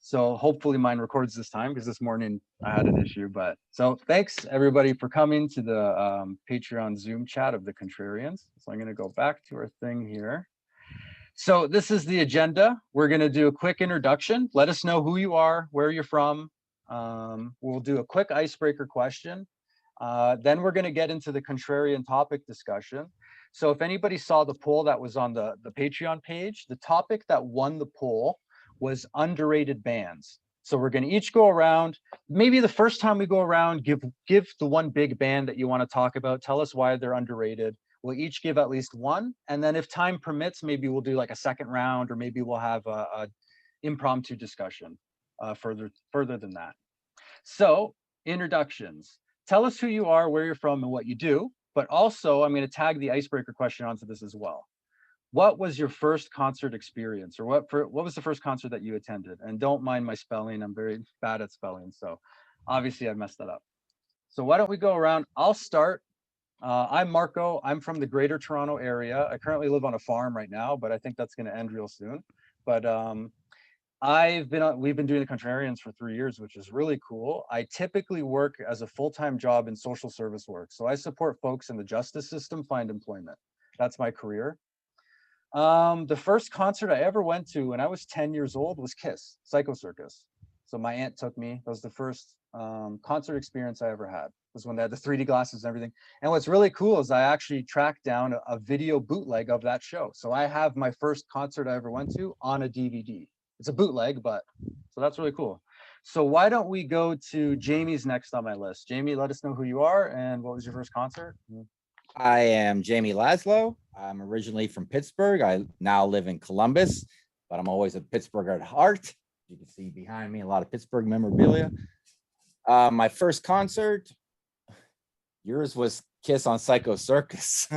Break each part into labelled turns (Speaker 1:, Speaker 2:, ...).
Speaker 1: So hopefully mine records this time because this morning I had an issue. But so thanks everybody for coming to the Patreon Zoom chat of the Contrarians. So I'm going to go back to our thing here. So this is the agenda. We're going to do a quick introduction. Let us know who you are, where you're from. We'll do a quick icebreaker question. Then we're going to get into the contrarian topic discussion. So if anybody saw the poll that was on the Patreon page, the topic that won the poll was underrated bands. So we're going to each go around. Maybe the first time we go around, give the one big band that you want to talk about. Tell us why they're underrated. We'll each give at least one. And then if time permits, maybe we'll do like a second round, or maybe we'll have a impromptu discussion further than that. So introductions. Tell us who you are, where you're from, and what you do. But also, I'm going to tag the icebreaker question onto this as well. What was your first concert experience, or what was the first concert that you attended? And don't mind my spelling. I'm very bad at spelling, so obviously I messed that up. So why don't we go around? I'll start. I'm Marco. I'm from the Greater Toronto area. I currently live on a farm right now, but I think that's going to end real soon. But we've been doing the Contrarians for 3 years, which is really cool. I typically work as a full-time job in social service work. So I support folks in the justice system find employment. That's my career. The first concert I ever went to when I was 10 years old was Kiss, Psycho Circus. So my aunt took me. That was the first concert experience I ever had. Was when they had the 3D glasses and everything. And what's really cool is I actually tracked down a video bootleg of that show. So I have my first concert I ever went to on a DVD. It's a bootleg, but so that's really cool. So why don't we go to Jamie's next on my list? Jamie, let us know who you are and what was your first concert?
Speaker 2: I am Jamie Laszlo. I'm originally from Pittsburgh. I now live in Columbus, but I'm always a Pittsburgher at heart. You can see behind me a lot of Pittsburgh memorabilia. My first concert, yours was Kiss on Psycho Circus.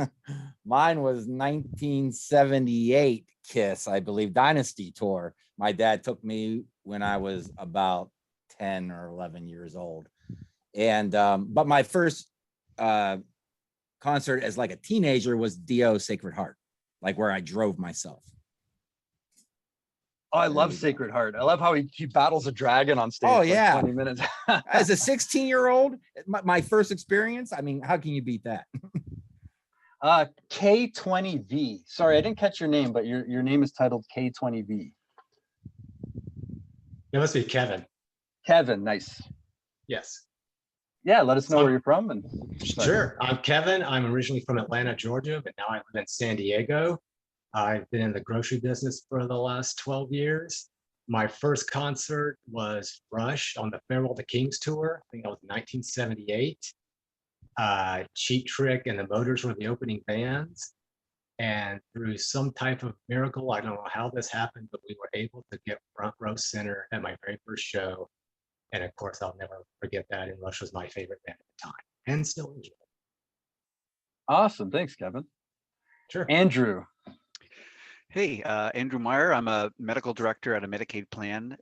Speaker 2: Mine was 1978 Kiss, I believe, Dynasty Tour. My dad took me when I was about 10 or 11 years old. And but my first concert as like a teenager was Dio Sacred Heart, like where I drove myself.
Speaker 1: Oh, I love Sacred Heart. I love how he battles a dragon on stage.
Speaker 2: Oh,
Speaker 1: for
Speaker 2: yeah.
Speaker 1: 20 minutes.
Speaker 2: As a 16-year-old, my first experience, I mean, how can you beat that?
Speaker 1: K20V. Sorry, I didn't catch your name, but your name is titled K20V.
Speaker 3: It must be Kevin.
Speaker 1: Kevin, nice.
Speaker 3: Yes.
Speaker 1: Yeah, let us know where you're from. And
Speaker 3: sure. I'm Kevin. I'm originally from Atlanta, Georgia, but now I live in San Diego. I've been in the grocery business for the last 12 years. My first concert was Rush on the Farewell to Kings tour. I think that was 1978. Cheap Trick and the Motors were the opening bands. And through some type of miracle, I don't know how this happened, but we were able to get front row center at my very first show. And of course, I'll never forget that. And Rush was my favorite band at the time, and still enjoy it.
Speaker 1: Awesome. Thanks, Kevin.
Speaker 3: Sure.
Speaker 1: Andrew.
Speaker 4: Hey, Andrew Meyer. I'm a medical director at a Medicaid plan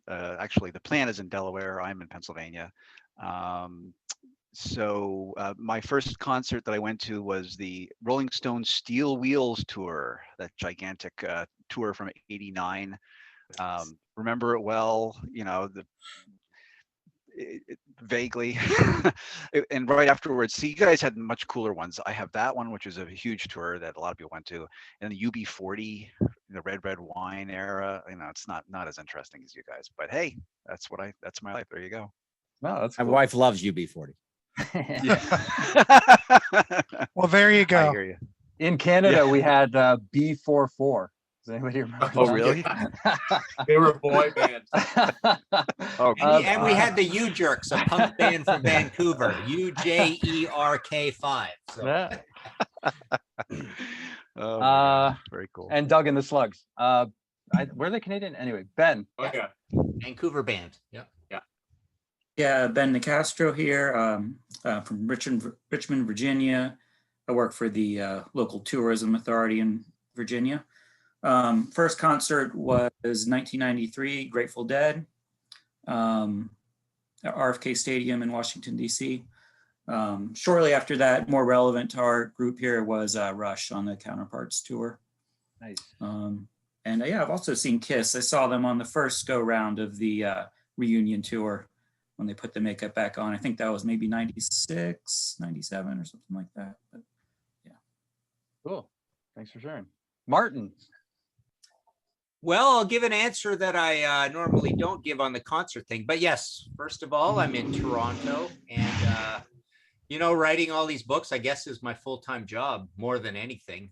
Speaker 4: actually the plan is in Delaware. I'm in Pennsylvania. So my first concert that I went to was the Rolling Stones Steel Wheels tour, that gigantic tour from '89. Remember it well, you know, vaguely. And right afterwards, see, you guys had much cooler ones. I have that one, which is a huge tour that a lot of people went to, and the UB40, the Red Wine era. You know, it's not as interesting as you guys, but hey, that's my life. There you go.
Speaker 1: No, that's cool.
Speaker 2: My wife loves UB40.
Speaker 5: Well, there you go.
Speaker 4: I hear you.
Speaker 1: In Canada, we had B44. Does anybody remember?
Speaker 4: Oh, really?
Speaker 6: They were a boy band.
Speaker 4: Oh,
Speaker 7: And we had the U-Jerks, a punk band from Vancouver, UJERK5. So.
Speaker 1: Yeah.
Speaker 4: Oh, my gosh, very cool.
Speaker 1: And Doug and the Slugs. Were they Canadian? Anyway, Ben.
Speaker 6: Okay.
Speaker 7: Vancouver band. Yep.
Speaker 8: Yeah, Ben Nicastro here from Richmond, Virginia. I work for the local tourism authority in Virginia. First concert was 1993, Grateful Dead, at RFK Stadium in Washington, D.C. Shortly after that, more relevant to our group here, was Rush on the Counterparts tour.
Speaker 1: Nice.
Speaker 8: And yeah, I've also seen Kiss. I saw them on the first go round of the reunion tour when they put the makeup back on. I think that was maybe 96, 97 or something like that. But
Speaker 1: Cool. Thanks for sharing. Martin.
Speaker 7: Well, I'll give an answer that I normally don't give on the concert thing. But yes, first of all, I'm in Toronto, and writing all these books, I guess, is my full-time job more than anything.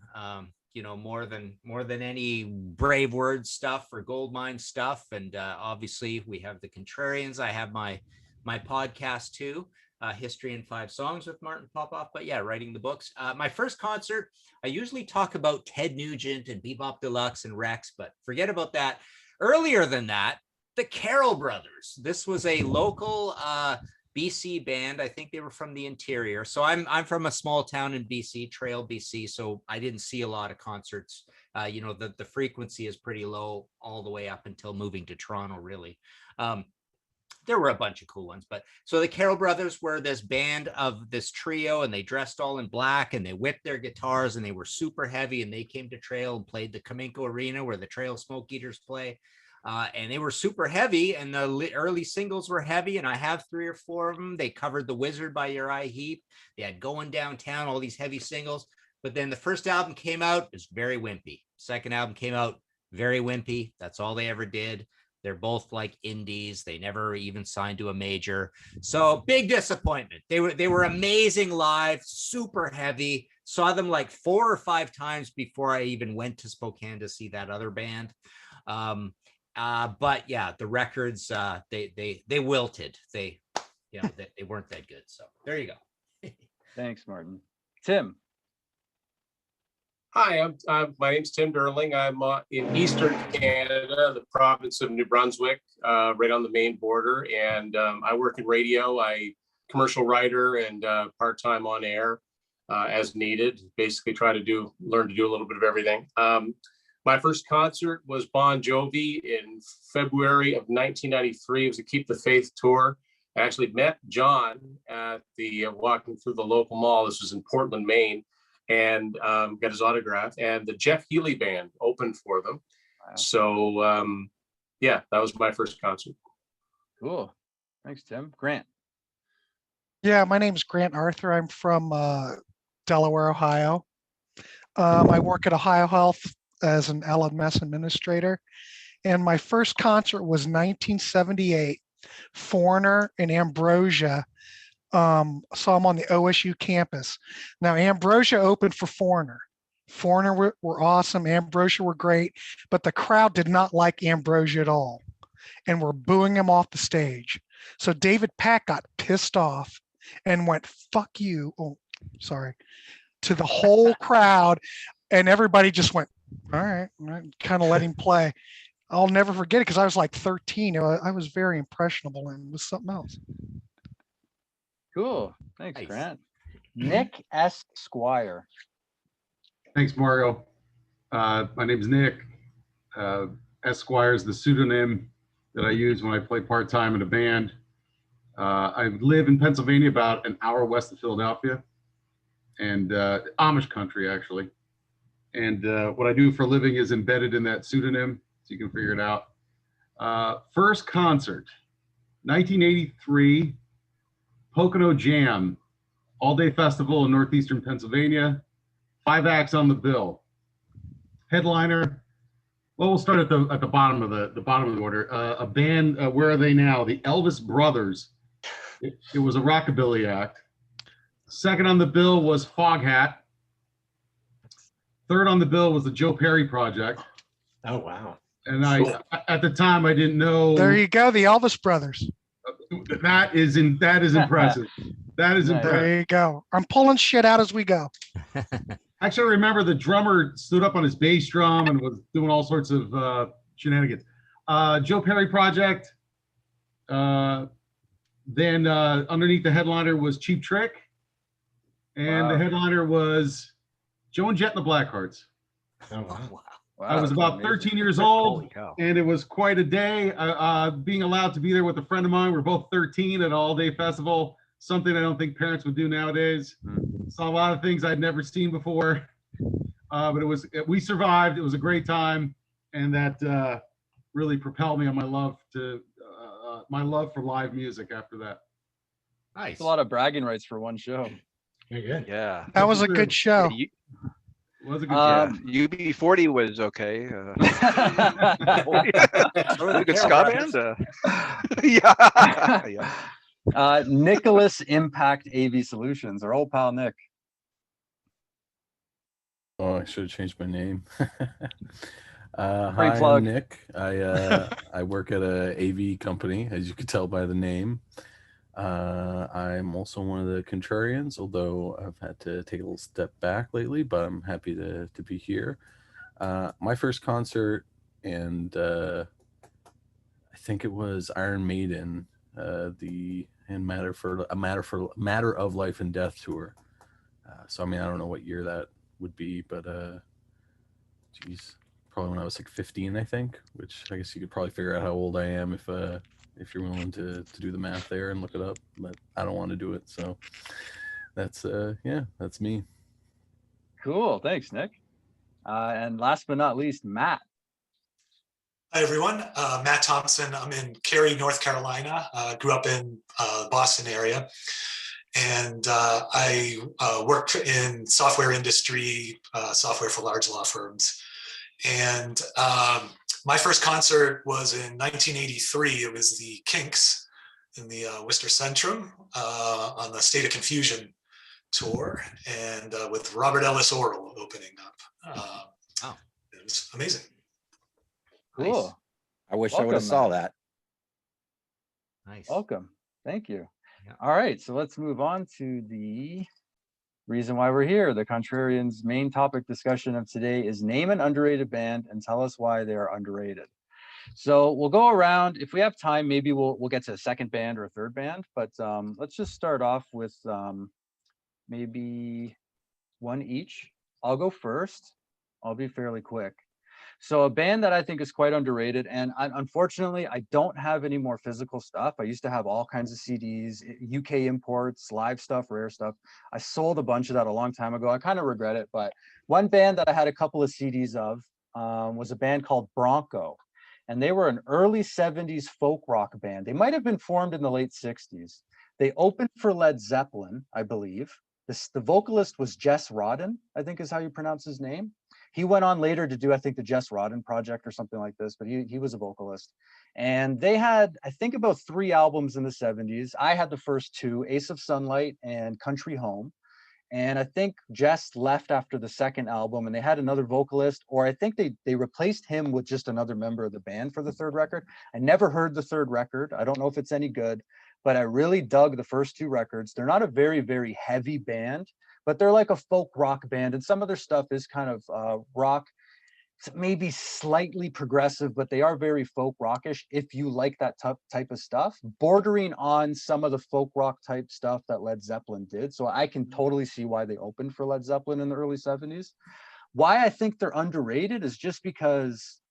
Speaker 7: More than any brave words stuff or gold mine stuff. And obviously, we have the Contrarians. I have my podcast too. History in 5 Songs with Martin Popoff. But yeah, writing the books. My first concert, I usually talk about Ted Nugent and Bebop Deluxe and Rex, but forget about that. Earlier than that, the Carroll Brothers. This was a local BC band. I think they were from the interior. So I'm from a small town in BC, Trail, BC. So I didn't see a lot of concerts. The frequency is pretty low all the way up until moving to Toronto, really. There were a bunch of cool ones, but so the Carroll Brothers were this band of this trio, and they dressed all in black, and they whipped their guitars, and they were super heavy, and they came to Trail and played the Cominco Arena where the Trail Smoke Eaters play. And they were super heavy, and the early singles were heavy, and I have 3 or 4 of them. They covered The Wizard by Uriah Heep. They had Going Downtown, all these heavy singles. But then the first album came out, it was very wimpy. Second album came out, very wimpy. That's all they ever did. They're both like indies. They never even signed to a major. So big disappointment. They were amazing live, super heavy. Saw them like 4 or 5 times before I even went to Spokane to see that other band. But yeah, the records, they wilted. They weren't that good. So there you go.
Speaker 1: Thanks, Martin. Tim.
Speaker 6: Hi, my name's Tim Derling. I'm in Eastern Canada, the province of New Brunswick, right on the Maine border. And I work in radio. I commercial writer and part-time on air as needed. Basically try to learn to do a little bit of everything. My first concert was Bon Jovi in February of 1993. It was a Keep the Faith tour. I actually met John at the walking through the local mall. This was in Portland, Maine, and got his autograph. And the Jeff Healey Band opened for them. Wow. So yeah, that was my first concert.
Speaker 1: Cool. Thanks, Tim. Grant.
Speaker 5: Yeah, my name's Grant Arthur. I'm from Delaware, Ohio. I work at Ohio Health as an LMS administrator. And my first concert was 1978, Foreigner and Ambrosia. Saw them on the OSU campus. Now, Ambrosia opened for Foreigner. Foreigner were awesome. Ambrosia were great, but the crowd did not like Ambrosia at all and were booing him off the stage. So David Pack got pissed off and went, "Fuck you." Oh, sorry. To the whole crowd. And everybody just went, all right, kind of let him play. I'll never forget it because I was like 13. I was very impressionable and it was something else.
Speaker 1: Cool. Thanks,
Speaker 7: Nice.
Speaker 1: Grant. Nick S. Squire.
Speaker 9: Thanks, Mario. My name's Nick. Esquire is the pseudonym that I use when I play part-time in a band. I live in Pennsylvania, about an hour west of Philadelphia, and Amish country, actually. And what I do for a living is embedded in that pseudonym, so you can figure it out. First concert, 1983, Pocono Jam, all-day festival in northeastern Pennsylvania. 5 acts on the bill. Headliner, well, we'll start at the bottom of the order. A band, where are they now? The Elvis Brothers. It was a rockabilly act. Second on the bill was Foghat. Third on the bill was the Joe Perry Project.
Speaker 3: Oh, wow.
Speaker 9: And at the time, I didn't know.
Speaker 5: There you go, the Elvis Brothers.
Speaker 9: That is impressive. That is impressive.
Speaker 5: There you go. I'm pulling shit out as we go.
Speaker 9: Actually, I remember the drummer stood up on his bass drum and was doing all sorts of shenanigans. Joe Perry Project. Then underneath the headliner was Cheap Trick. And the headliner was Joe and Jet and the Blackhearts.
Speaker 3: Oh, wow.
Speaker 9: I was about 13 years old, and it was quite a day. Being allowed to be there with a friend of mine. We're both 13 at an all-day festival, something I don't think parents would do nowadays. Saw a lot of things I'd never seen before, but we survived. It was a great time. and that really propelled me on my love for live music after that.
Speaker 3: Nice.
Speaker 1: It's a lot of bragging rights for one show.
Speaker 3: Very good.
Speaker 4: Yeah.
Speaker 5: That was a good show.
Speaker 4: Yeah,
Speaker 9: It was a good
Speaker 4: yeah. UB40 was okay.
Speaker 7: So were the
Speaker 4: Good
Speaker 7: Carroll
Speaker 4: ska
Speaker 7: Brothers.
Speaker 4: band. Yeah. Yeah.
Speaker 1: Nicholas Impact AV Solutions, our old pal Nick.
Speaker 10: Oh, I should have changed my name.
Speaker 1: Free
Speaker 10: Hi,
Speaker 1: plug.
Speaker 10: I'm Nick. I work at a AV company, as you could tell by the name. I'm also one of the Contrarians, although I've had to take a little step back lately, but I'm happy to be here. My first concert, and I think it was Iron Maiden, the Matter of Life and Death tour. So I mean, I don't know what year that would be, but geez, probably when I was like 15, I think, which I guess you could probably figure out how old I am if you're willing to do the math there and look it up, but I don't want to do it. So that's yeah, that's me.
Speaker 1: Cool. Thanks, Nick. And last but not least, Matt.
Speaker 11: Hi, everyone. Matt Thompson. I'm in Cary, North Carolina. Grew up in the Boston area. And I work in software industry, software for large law firms. And my first concert was in 1983. It was the Kinks in the Worcester Centrum on the State of Confusion tour, and with Robert Ellis Oral opening up.
Speaker 7: Wow.
Speaker 11: It was amazing.
Speaker 1: Cool.
Speaker 7: Nice.
Speaker 2: I wish I
Speaker 1: Welcome,
Speaker 2: would have saw
Speaker 1: Matt.
Speaker 2: that.
Speaker 7: Nice.
Speaker 1: Welcome. Thank you.
Speaker 7: Yeah.
Speaker 1: All right, so let's move on to the reason why we're here. The Contrarians' main topic discussion of today is name an underrated band and tell us why they are underrated. So we'll go around. If we have time, maybe we'll get to a second band or a third band, but let's just start off with maybe one each. I'll go first. I'll be fairly quick. So a band that I think is quite underrated, and unfortunately, I don't have any more physical stuff. I used to have all kinds of CDs, UK imports, live stuff, rare stuff. I sold a bunch of that a long time ago. I kind of regret it, but one band that I had a couple of CDs of was a band called Bronco, and they were an early 70s folk rock band. They might have been formed in the late 60s. They opened for Led Zeppelin, I believe. The vocalist was Jess Rodden, I think is how you pronounce his name. He went on later to do, I think, the Jess Rodden Project or something like this, but he was a vocalist. And they had, I think, about 3 albums in the 70s. I had the first 2, Ace of Sunlight and Country Home. And I think Jess left after the second album, and they had another vocalist, or I think they replaced him with just another member of the band for the third record. I never heard the third record. I don't know if it's any good, but I really dug the first 2 records. They're not a very, very heavy band, but they're like a folk rock band, and some of their stuff is kind of rock, maybe slightly progressive, but they are very folk rockish if you like that type of stuff, bordering on some of the folk rock type stuff that Led Zeppelin did. So I can totally see why they opened for Led Zeppelin in the early 70s. Why I think they're underrated is just because,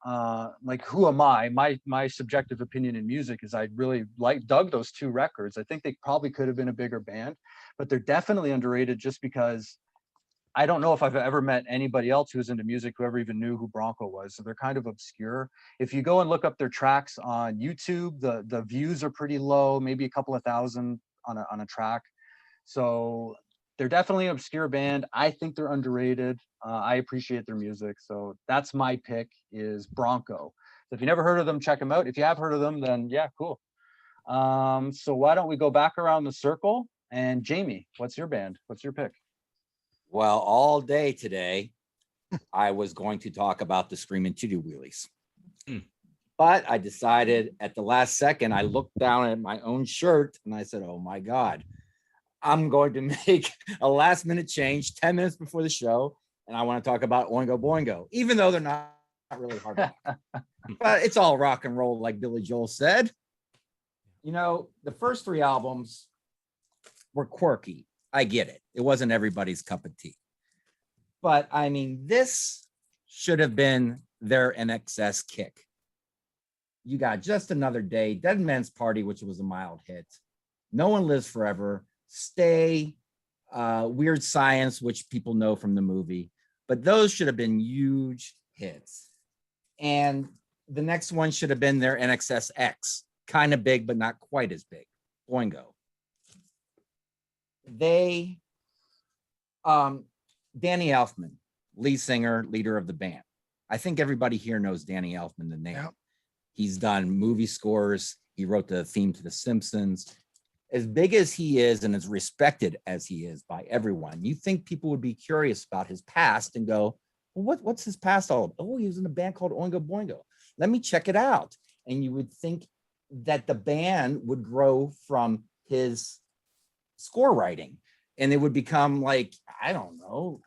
Speaker 1: like, who am I? My subjective opinion in music is I really dug those 2 records. I think they probably could have been a bigger band, but they're definitely underrated just because I don't know if I've ever met anybody else who's into music who ever even knew who Bronco was. So they're kind of obscure. If you go and look up their tracks on YouTube, the views are pretty low, maybe a couple of thousand on a track. So they're definitely an obscure band. I think they're underrated. I appreciate their music. So that's my pick, is Bronco. So if you never heard of them, check them out. If you have heard of them, then yeah, cool. So why don't we go back around the circle? And Jamie, what's your band? What's your pick?
Speaker 2: Well, all day today, I was going to talk about the Screaming Two-Do Wheelies. But I decided at the last second, I looked down at my own shirt and I said, oh my God, I'm going to make a last minute change 10 minutes before the show. And I want to talk about Oingo Boingo, even though they're not really hard rock. But it's all rock and roll, like Billy Joel said. You know, the first 3 albums were quirky. I get it. It wasn't everybody's cup of tea. But I mean, this should have been their NXS kick. You got Just Another Day, Dead Man's Party, which was a mild hit. No One Lives Forever, Stay, Weird Science, which people know from the movie. But those should have been huge hits. And the next one should have been their NXSX, kind of big, but not quite as big. Boingo. They, Danny Elfman, lead singer, leader of the band. I think everybody here knows Danny Elfman, the name.
Speaker 5: Yep.
Speaker 2: He's done movie scores. He wrote the theme to The Simpsons. As big as he is and as respected as he is by everyone, you think people would be curious about his past and go, well, what's his past all about? Oh, he was in a band called Oingo Boingo. Let me check it out. And you would think that the band would grow from his score writing and it would become like, I don't know,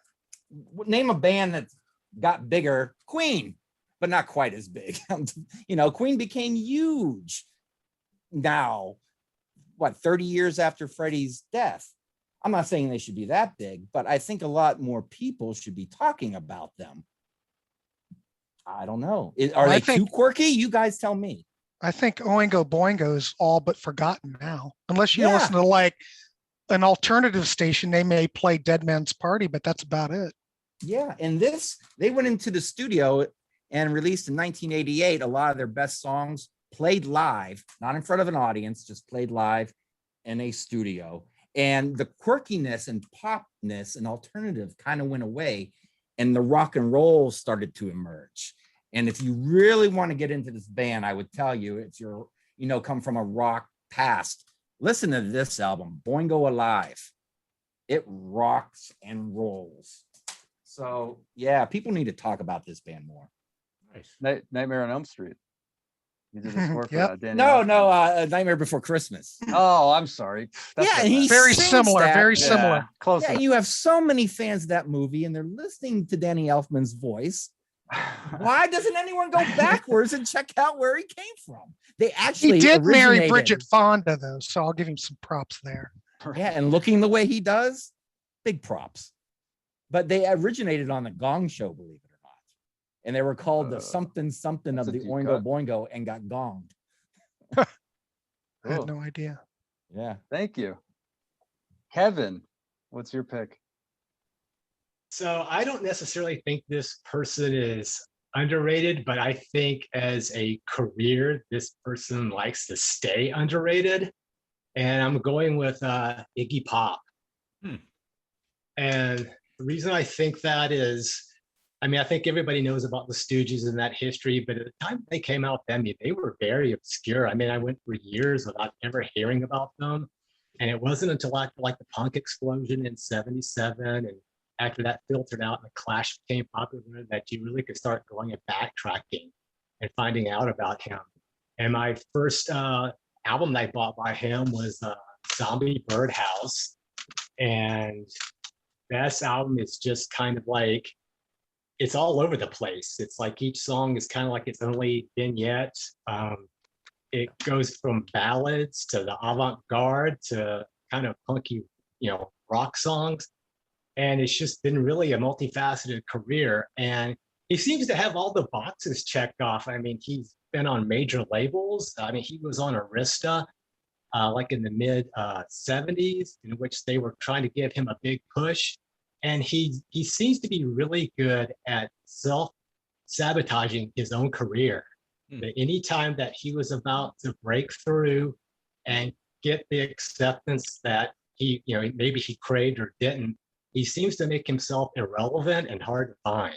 Speaker 2: name a band that got bigger. Queen, but not quite as big. You know, Queen became huge now, what, 30 years after Freddie's death. I'm not saying they should be that big, but I think a lot more people should be talking about them. I don't know. Are they too quirky? You guys tell me.
Speaker 5: I think Oingo Boingo is all but forgotten now. Unless you
Speaker 2: Yeah.
Speaker 5: listen to like an alternative station, they may play Dead Man's Party, but that's about it.
Speaker 2: Yeah, and this, they went into the studio and released in 1988 a lot of their best songs played live, not in front of an audience, just played live in a studio. And the quirkiness and popness and alternative kind of went away, and the rock and roll started to emerge. And if you really want to get into this band, I would tell you, if you're, you know, come from a rock past, listen to this album, Boingo Alive. It rocks and rolls. So yeah, people need to talk about this band more.
Speaker 1: Nice. Nightmare on Elm Street. You did the score for
Speaker 5: Yep.
Speaker 1: that, Danny
Speaker 2: No,
Speaker 1: Elfman.
Speaker 2: Nightmare Before Christmas.
Speaker 1: Oh, I'm sorry.
Speaker 2: Yeah,
Speaker 1: what
Speaker 2: and he
Speaker 1: that-
Speaker 5: Very
Speaker 2: sings
Speaker 5: similar,
Speaker 2: that.
Speaker 5: very
Speaker 1: Yeah,
Speaker 5: similar.
Speaker 1: close
Speaker 2: Yeah,
Speaker 1: enough.
Speaker 2: you have so many fans of that movie, and they're listening to Danny Elfman's voice. Why doesn't anyone go backwards and check out where he came from? They actually
Speaker 5: He did marry
Speaker 2: originated-
Speaker 5: Bridget Fonda, though, so I'll give him some props there.
Speaker 2: Yeah, and looking the way he does, big props. But they originated on the Gong Show, believe it or not. And they were called the something something
Speaker 1: that's
Speaker 2: of
Speaker 1: a
Speaker 2: the
Speaker 1: deep
Speaker 2: Oingo
Speaker 1: cut.
Speaker 2: Boingo and got gonged.
Speaker 5: I
Speaker 1: Cool.
Speaker 5: had no idea.
Speaker 2: Yeah.
Speaker 1: Thank you. Kevin, what's your pick?
Speaker 3: So I don't necessarily think this person is underrated, but I think as a career, this person likes to stay underrated. And I'm going with Iggy Pop. And the reason I think that is, I mean, I think everybody knows about the Stooges and that history, but at the time they came out, I mean, they were very obscure. I mean, I went for years without ever hearing about them. And it wasn't until after like the punk explosion in '77 and after that filtered out and the Clash became popular that you really could start going and backtracking and finding out about him. And my first album that I bought by him was Zombie Birdhouse. And that album is just kind of like, it's all over the place. It's like each song is kind of like its only vignette. It goes from ballads to the avant-garde to kind of punky, you know, rock songs. And it's just been really a multifaceted career. And he seems to have all the boxes checked off. I mean, he's been on major labels. I mean, he was on Arista like in the mid 70s, in which they were trying to give him a big push. And he seems to be really good at self-sabotaging his own career. That anytime that he was about to break through and get the acceptance that he, you know, maybe he craved or didn't, he seems to make himself irrelevant and hard to find.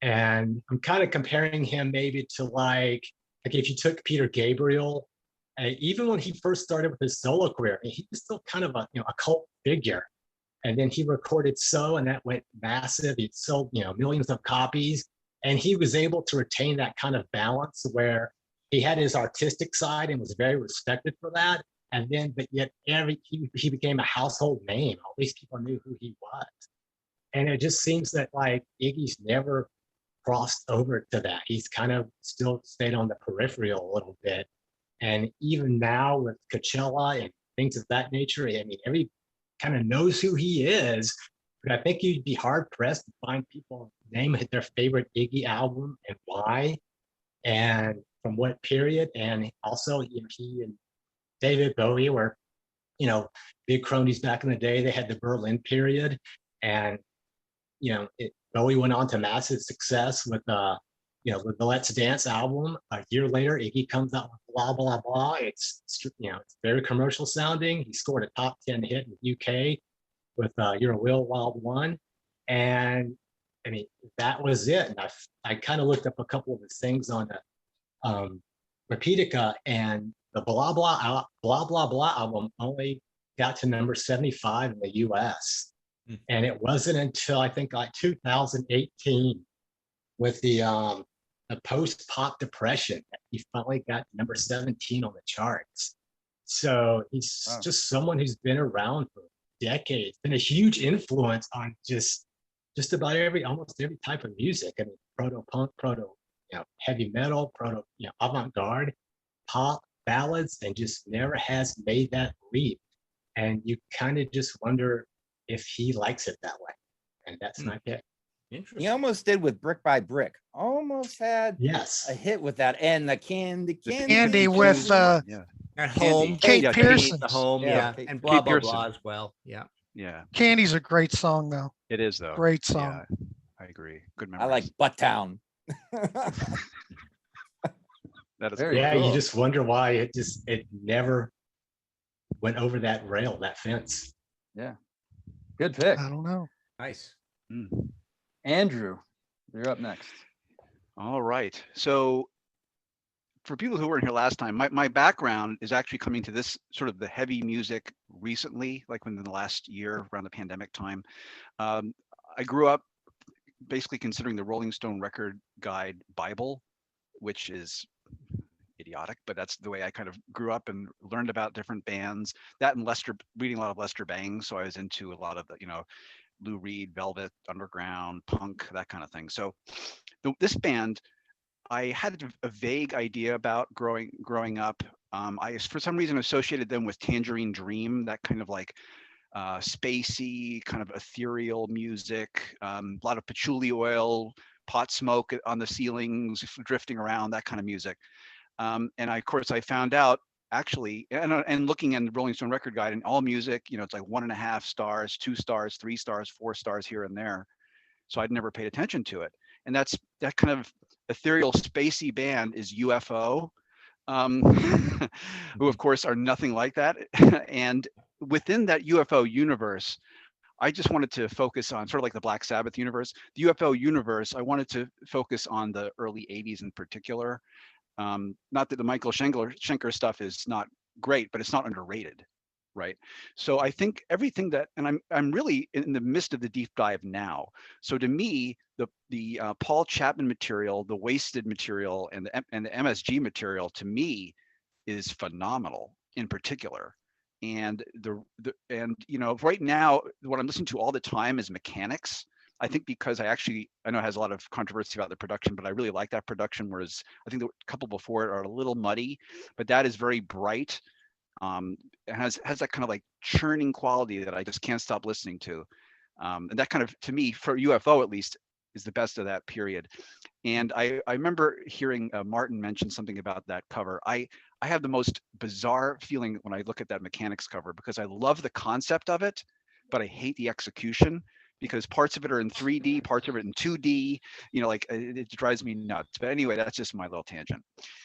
Speaker 3: And I'm kind of comparing him maybe to like if you took Peter Gabriel, even when he first started with his solo career, he was still kind of a, you know, a cult figure. And then he recorded So, and that went massive. He sold, you know, millions of copies. And he was able to retain that kind of balance where he had his artistic side and was very respected for that. And then, but yet he became a household name. All these people knew who he was. And it just seems that like Iggy's never crossed over to that. He's kind of still stayed on the peripheral a little bit. And even now with Coachella and things of that nature, I mean, every kind of knows who he is, but I think you'd be hard pressed to find people name their favorite Iggy album and why, and from what period. And also, you know, he and David Bowie were, you know, big cronies back in the day. They had the Berlin period, and you know, Bowie went on to massive success with with the Let's Dance album. A year later, Iggy comes out with Blah Blah Blah. It's it's very commercial sounding. He scored a top 10 hit in the UK with You're a Real Wild One, and I mean that was it. And I kind of looked up a couple of his things on the Repeatica, and the Blah Blah Blah album only got to number 75 in the US. And it wasn't until I think like 2018 with the post-pop depression that he finally got number 17 on the charts. So he's just someone who's been around for decades, been a huge influence on just about almost every type of music. I mean, proto-punk, heavy metal, avant-garde, pop, ballads, and just never has made that leap. And you kind of just wonder if he likes it that way. And that's my pick.
Speaker 2: He almost did with Brick by Brick. Almost had a hit with that. And the Candy
Speaker 5: with
Speaker 7: at Home,
Speaker 5: Kate Pearson.
Speaker 7: The Home,
Speaker 2: Kate
Speaker 7: and Blah Blah
Speaker 4: Pearson.
Speaker 7: Blah as well. Yeah.
Speaker 5: Candy's a great song, though.
Speaker 4: It is though.
Speaker 5: Great song.
Speaker 4: Yeah, I agree. Good memory.
Speaker 2: I like Butttown.
Speaker 4: That is
Speaker 1: Very
Speaker 3: Yeah,
Speaker 1: cool.
Speaker 3: you just wonder why it never went over that rail, that fence.
Speaker 1: Yeah. Good pick.
Speaker 5: I don't know.
Speaker 7: Nice.
Speaker 1: Andrew, you're up next.
Speaker 4: All right. So for people who weren't here last time, my background is actually coming to this sort of the heavy music recently, like within the last year around the pandemic time. I grew up basically considering the Rolling Stone Record Guide Bible, which is idiotic, but that's the way I kind of grew up and learned about different bands. That and reading a lot of Lester Bangs. So I was into a lot of the, Lou Reed, Velvet, Underground, punk, that kind of thing. So this band, I had a vague idea about growing up. I, for some reason, associated them with Tangerine Dream, that kind of like spacey, kind of ethereal music, a lot of patchouli oil, pot smoke on the ceilings, drifting around, that kind of music. And of course, I found out actually, and looking in the Rolling Stone Record Guide and all music, it's like 1.5 stars, 2 stars, 3 stars, 4 stars here and there. So I'd never paid attention to it. And that kind of ethereal, spacey band is UFO, who of course are nothing like that. And within that UFO universe, I just wanted to focus on sort of like the Black Sabbath universe, the UFO universe. I wanted to focus on the early 80s in particular. Not that the Michael Schenker stuff is not great, but it's not underrated, right? So I think everything that, and I'm really in the midst of the deep dive now. So to me, the Paul Chapman material, the Wasted material, and the MSG material to me is phenomenal in particular. And right now what I'm listening to all the time is Mechanics. I think because I know it has a lot of controversy about the production, but I really like that production. Whereas I think the couple before it are a little muddy, but that is very bright. It has that kind of like churning quality that I just can't stop listening to. And that kind of, to me, for UFO at least, is the best of that period. And I remember hearing Martin mention something about that cover. I have the most bizarre feeling when I look at that Mechanics cover, because I love the concept of it, but I hate the execution, because parts of it are in 3D, parts of it in 2D, it drives me nuts. But anyway, that's just my little tangent.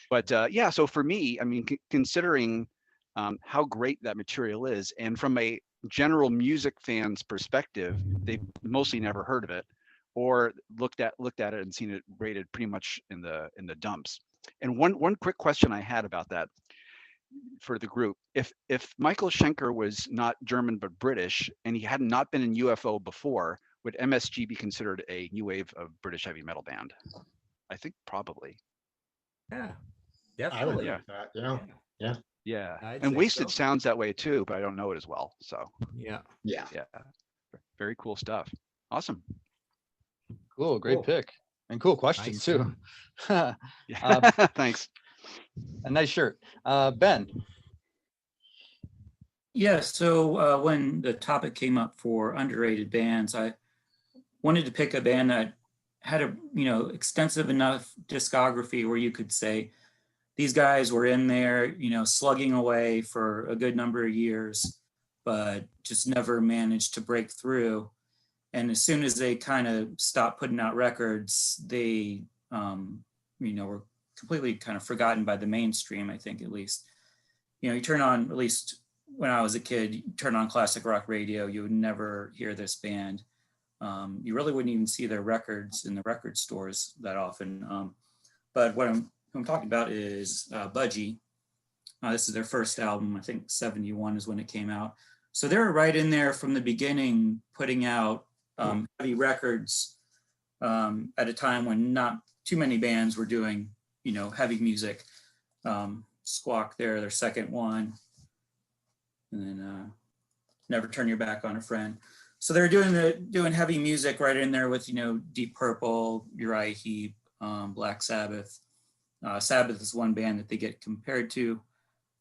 Speaker 4: But yeah, so for me, I mean, considering how great that material is, and from a general music fan's perspective, they've mostly never heard of it or looked at it and seen it rated pretty much in the dumps. And one quick question I had about that for the group: if Michael Schenker was not German but British, and he had not been in UFO before, would MSG be considered a new wave of British heavy metal band? I think probably.
Speaker 7: Yeah,
Speaker 3: I would
Speaker 7: definitely.
Speaker 3: like that. Yeah.
Speaker 4: Yeah,
Speaker 7: I'd
Speaker 4: and
Speaker 7: say
Speaker 4: Wasted
Speaker 7: so.
Speaker 4: sounds that way too, but I don't know it as well. So
Speaker 7: Yeah.
Speaker 3: Yeah.
Speaker 4: very cool stuff. Awesome.
Speaker 1: Cool. Great
Speaker 3: Cool.
Speaker 1: pick. And cool question
Speaker 7: Nice,
Speaker 1: too.
Speaker 4: Yeah. Thanks.
Speaker 1: A nice shirt. Ben.
Speaker 8: Yeah, so when the topic came up for underrated bands, I wanted to pick a band that had a extensive enough discography where you could say these guys were in there, slugging away for a good number of years, but just never managed to break through. And as soon as they kind of stopped putting out records, they were completely kind of forgotten by the mainstream, I think, at least. You turn on, at least when I was a kid, you turn on classic rock radio, you would never hear this band. You really wouldn't even see their records in the record stores that often. But what I'm talking about is Budgie. This is their first album. I think 71 is when it came out. So they were right in there from the beginning, putting out heavy records at a time when not too many bands were doing, heavy music. Squawk there, their second one. And then Never Turn Your Back on a Friend. So they're doing heavy music right in there with, Deep Purple, Uriah Heep, Black Sabbath. Sabbath is one band that they get compared to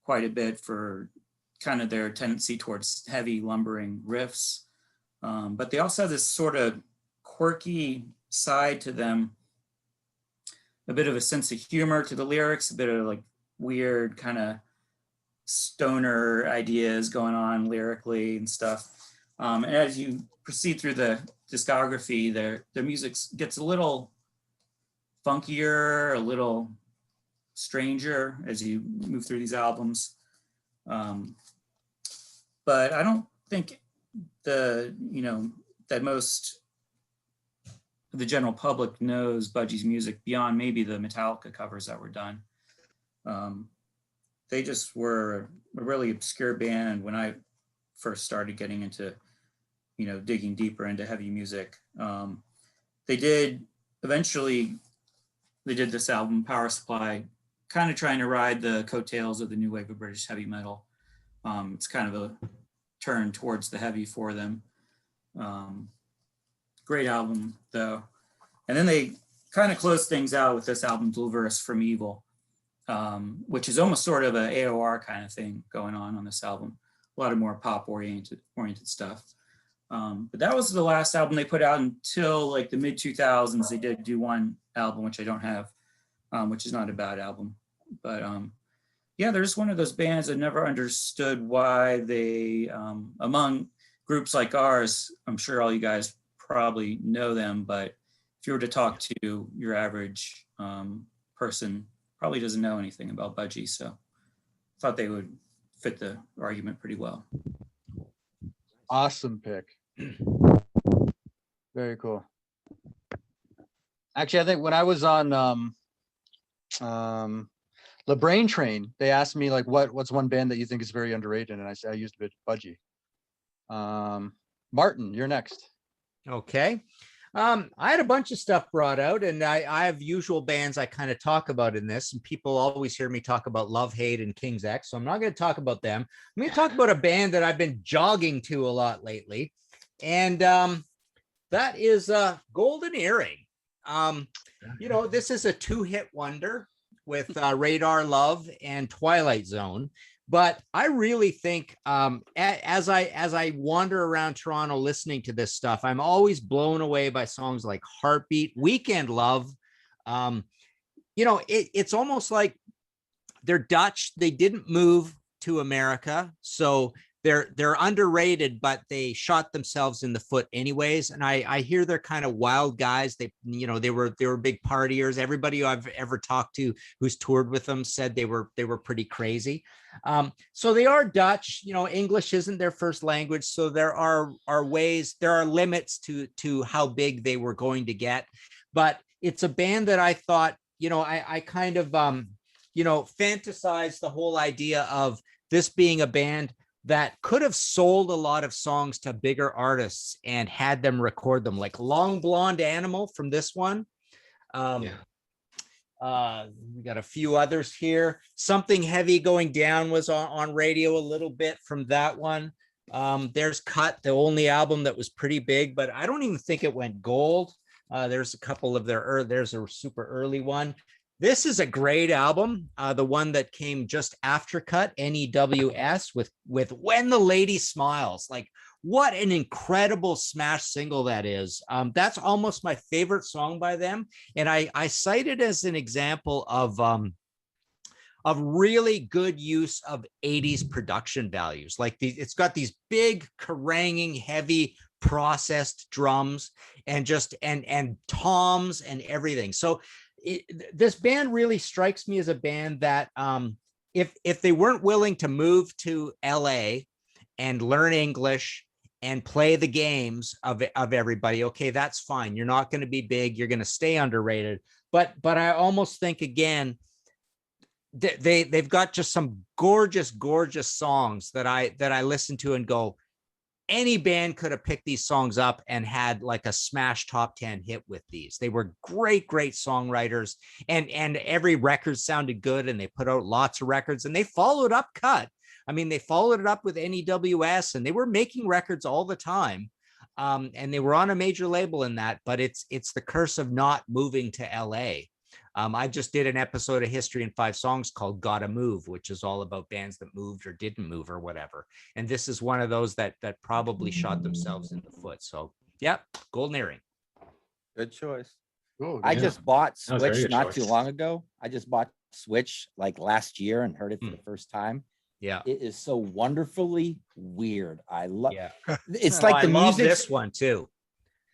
Speaker 8: quite a bit for kind of their tendency towards heavy lumbering riffs. But they also have this sort of quirky side to them, a bit of a sense of humor to the lyrics, a bit of like weird kind of stoner ideas going on lyrically and stuff. And as you proceed through the discography, their music gets a little funkier, a little stranger as you move through these albums. But I don't think that most of the general public knows Budgie's music beyond maybe the Metallica covers that were done. They just were a really obscure band when I first started getting into, digging deeper into heavy music. They did this album, Power Supply, kind of trying to ride the coattails of the new wave of British heavy metal. It's kind of a turn towards the heavy for them. Great album though. And then they kind of closed things out with this album, Deliverance from Evil, which is almost sort of an AOR kind of thing going on this album. A lot of more pop oriented stuff. But that was the last album they put out until like the mid 2000s. They did do one album, which I don't have, which is not a bad album. But yeah, they're just one of those bands that never understood why they, among groups like ours, I'm sure all you guys probably know them, but if you were to talk to your average person, probably doesn't know anything about Budgie. So I thought they would fit the argument pretty well.
Speaker 1: Awesome pick. Very cool. Actually, I think when I was on the Brain Train, they asked me like, what's one band that you think is very underrated? And I said, I used a bit Budgie. Martin, you're next.
Speaker 7: Okay. I had a bunch of stuff brought out, and I have usual bands I kind of talk about in this, and people always hear me talk about Love, Hate, and King's X, so I'm not going to talk about them. I'm going to talk about a band that I've been jogging to a lot lately, and that is Golden Earring. This is a two-hit wonder with Radar Love and Twilight Zone. But I really think as I wander around Toronto listening to this stuff, I'm always blown away by songs like Heartbeat, Weekend Love. It's almost like they're Dutch. They didn't move to America, so they're underrated, but they shot themselves in the foot anyways. And I hear they're kind of wild guys. They were big partiers. Everybody I've ever talked to who's toured with them said they were pretty crazy. So they are Dutch. English isn't their first language, so there are limits to how big they were going to get. But it's a band that I thought, I kind of fantasized the whole idea of this being a band that could have sold a lot of songs to bigger artists and had them record them, like Long Blonde Animal from this one. We got a few others here. Something Heavy Going Down was on radio a little bit from that one. There's Cut, the only album that was pretty big, but I don't even think it went gold. There's a couple of there's a super early one. This is a great album, the one that came just after Cut, NEWS, with When the Lady Smiles. Like, what an incredible smash single that is. That's almost my favorite song by them. And I cite it as an example of really good use of 80s production values. Like it's got these big, caranging, heavy, processed drums and toms and everything. So this band really strikes me as a band that if they weren't willing to move to LA and learn English and play the games of everybody, okay, that's fine. You're not going to be big. You're going to stay underrated. But I almost think, again, they've got just some gorgeous songs that I listen to and go, any band could have picked these songs up and had like a smash top 10 hit with these. They were great songwriters, and every record sounded good, and they put out lots of records, and they followed up Cut. I mean, they followed it up with NEWS, and they were making records all the time. And they were on a major label in that, but it's the curse of not moving to LA. I just did an episode of History in 5 Songs called Gotta Move, which is all about bands that moved or didn't move or whatever. And this is one of those that probably shot themselves in the foot. So yeah, Golden Earring.
Speaker 2: Good choice.
Speaker 1: Oh,
Speaker 2: I
Speaker 1: yeah.
Speaker 2: just bought
Speaker 3: That was a very
Speaker 2: Switch
Speaker 3: good
Speaker 2: not
Speaker 3: choice.
Speaker 2: too long ago. I just bought Switch like last year and heard it for the first time.
Speaker 7: Yeah.
Speaker 2: It is so wonderfully weird. I love
Speaker 7: Yeah.
Speaker 2: it's
Speaker 7: Oh,
Speaker 2: like
Speaker 7: I
Speaker 2: the
Speaker 7: love
Speaker 2: music.
Speaker 7: this one too.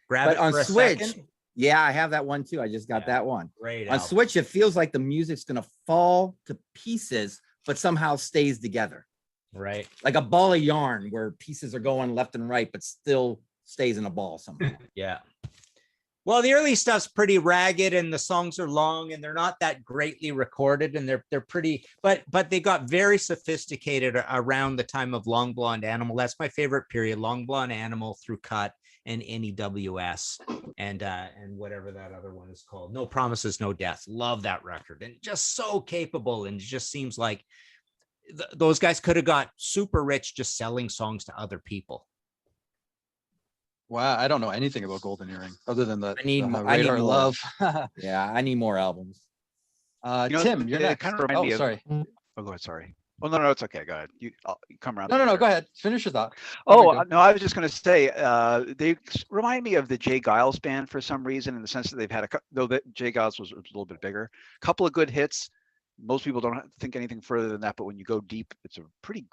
Speaker 7: Grab
Speaker 2: But
Speaker 7: it
Speaker 2: on
Speaker 7: for a
Speaker 2: Switch,
Speaker 7: second.
Speaker 2: yeah, I have that one too. I just got
Speaker 7: Yeah.
Speaker 2: that one.
Speaker 7: Great.
Speaker 2: On
Speaker 7: album.
Speaker 2: Switch, it feels like the music's gonna fall to pieces, but somehow stays together.
Speaker 7: Right.
Speaker 2: Like a ball of yarn where pieces are going left and right, but still stays in a ball somehow.
Speaker 7: Yeah. Well, the early stuff's pretty ragged, and the songs are long, and they're not that greatly recorded, and they're pretty, but they got very sophisticated around the time of Long Blonde Animal. That's my favorite period. Long Blonde Animal through Cut and NEWS and whatever that other one is called. No Promises, No Death. Love that record, and just so capable, and it just seems like those guys could have got super rich just selling songs to other people.
Speaker 1: Wow, I don't know anything about Golden Earring other than the
Speaker 2: I need
Speaker 1: Radar
Speaker 2: more.
Speaker 1: Love.
Speaker 2: Yeah, I need more albums.
Speaker 1: Tim, you're
Speaker 4: it
Speaker 1: next.
Speaker 4: kind of reminded me of.
Speaker 1: Sorry.
Speaker 4: Oh, go ahead. Sorry. Oh no, it's okay. Go ahead. You come around.
Speaker 1: No,
Speaker 4: to me,
Speaker 1: go
Speaker 4: sir.
Speaker 1: ahead. Finish your thought.
Speaker 4: Oh
Speaker 1: There we go.
Speaker 4: no, I was just going to say they remind me of the Jay Giles band for some reason, in the sense that they've had though that Jay Giles was a little bit bigger, a couple of good hits. Most people don't think anything further than that, but when you go deep, it's a pretty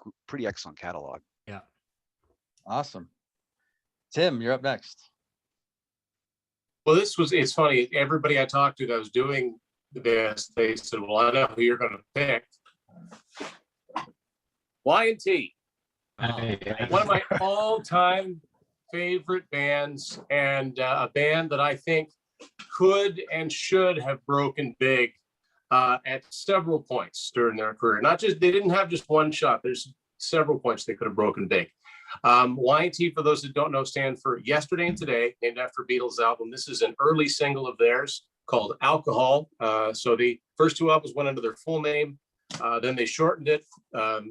Speaker 4: excellent catalog.
Speaker 7: Yeah.
Speaker 1: Awesome. Tim, you're up next.
Speaker 6: Well, it's funny. Everybody I talked to that was doing this, they said, well, I know who you're going to pick. Y&T, one of my all-time favorite bands, and a band that I think could and should have broken big at several points during their career. Not just, they didn't have just one shot. There's several points they could have broken big. Y&T, for those that don't know, stand for Yesterday and Today, named after Beatles album. This is an early single of theirs called Alcohol. So the first 2 albums went under their full name. Then they shortened it,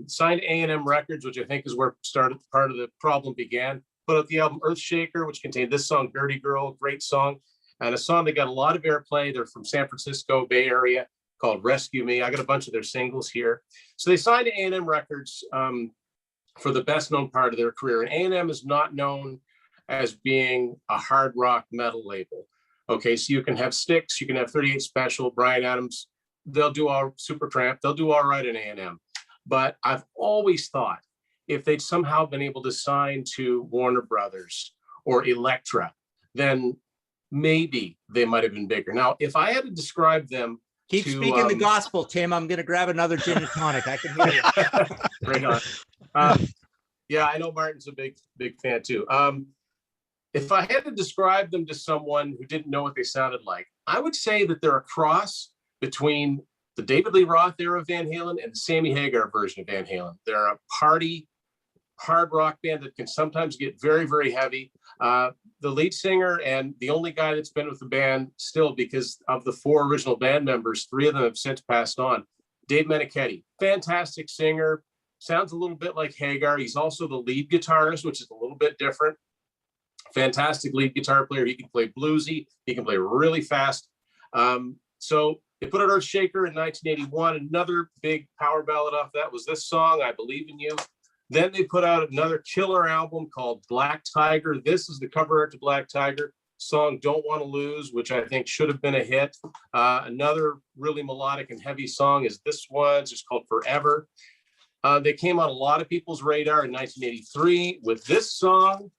Speaker 6: signed A&M Records, which I think is where part of the problem began. Put out the album Earthshaker, which contained this song, Dirty Girl, great song. And a song that got a lot of airplay. They're from San Francisco Bay Area, called Rescue Me. I got a bunch of their singles here. So they signed to A&M Records for the best known part of their career. And A&M is not known as being a hard rock metal label. Okay, so you can have Styx, you can have 38 Special, Bryan Adams, they'll do all Supertramp, they'll do all right in A&M. But I've always thought if they'd somehow been able to sign to Warner Brothers or Elektra, then maybe they might have been bigger. Now, if I had to describe them,
Speaker 7: Keep speaking the gospel, Tim. I'm going to grab another gin and tonic. I can hear you.
Speaker 6: Right on. Yeah, I know Martin's a big fan too. If I had to describe them to someone who didn't know what they sounded like, I would say that they're a cross between the David Lee Roth era of Van Halen and the Sammy Hagar version of Van Halen. They're a party hard rock band that can sometimes get very, very heavy. The lead singer and the only guy that's been with the band still, because of the 4 original band members, 3 of them have since passed on. Dave Meniketti, fantastic singer, sounds a little bit like Hagar. He's also the lead guitarist, which is a little bit different. Fantastic lead guitar player. He can play bluesy. He can play really fast. So they put out Earthshaker in 1981. Another big power ballad off that was this song, I Believe in You. Then they put out another killer album called Black Tiger. This is the cover art to Black Tiger. Song Don't Want to Lose, which I think should have been a hit. Another really melodic and heavy song is this one. It's just called Forever. They came on a lot of people's radar in 1983 with this song,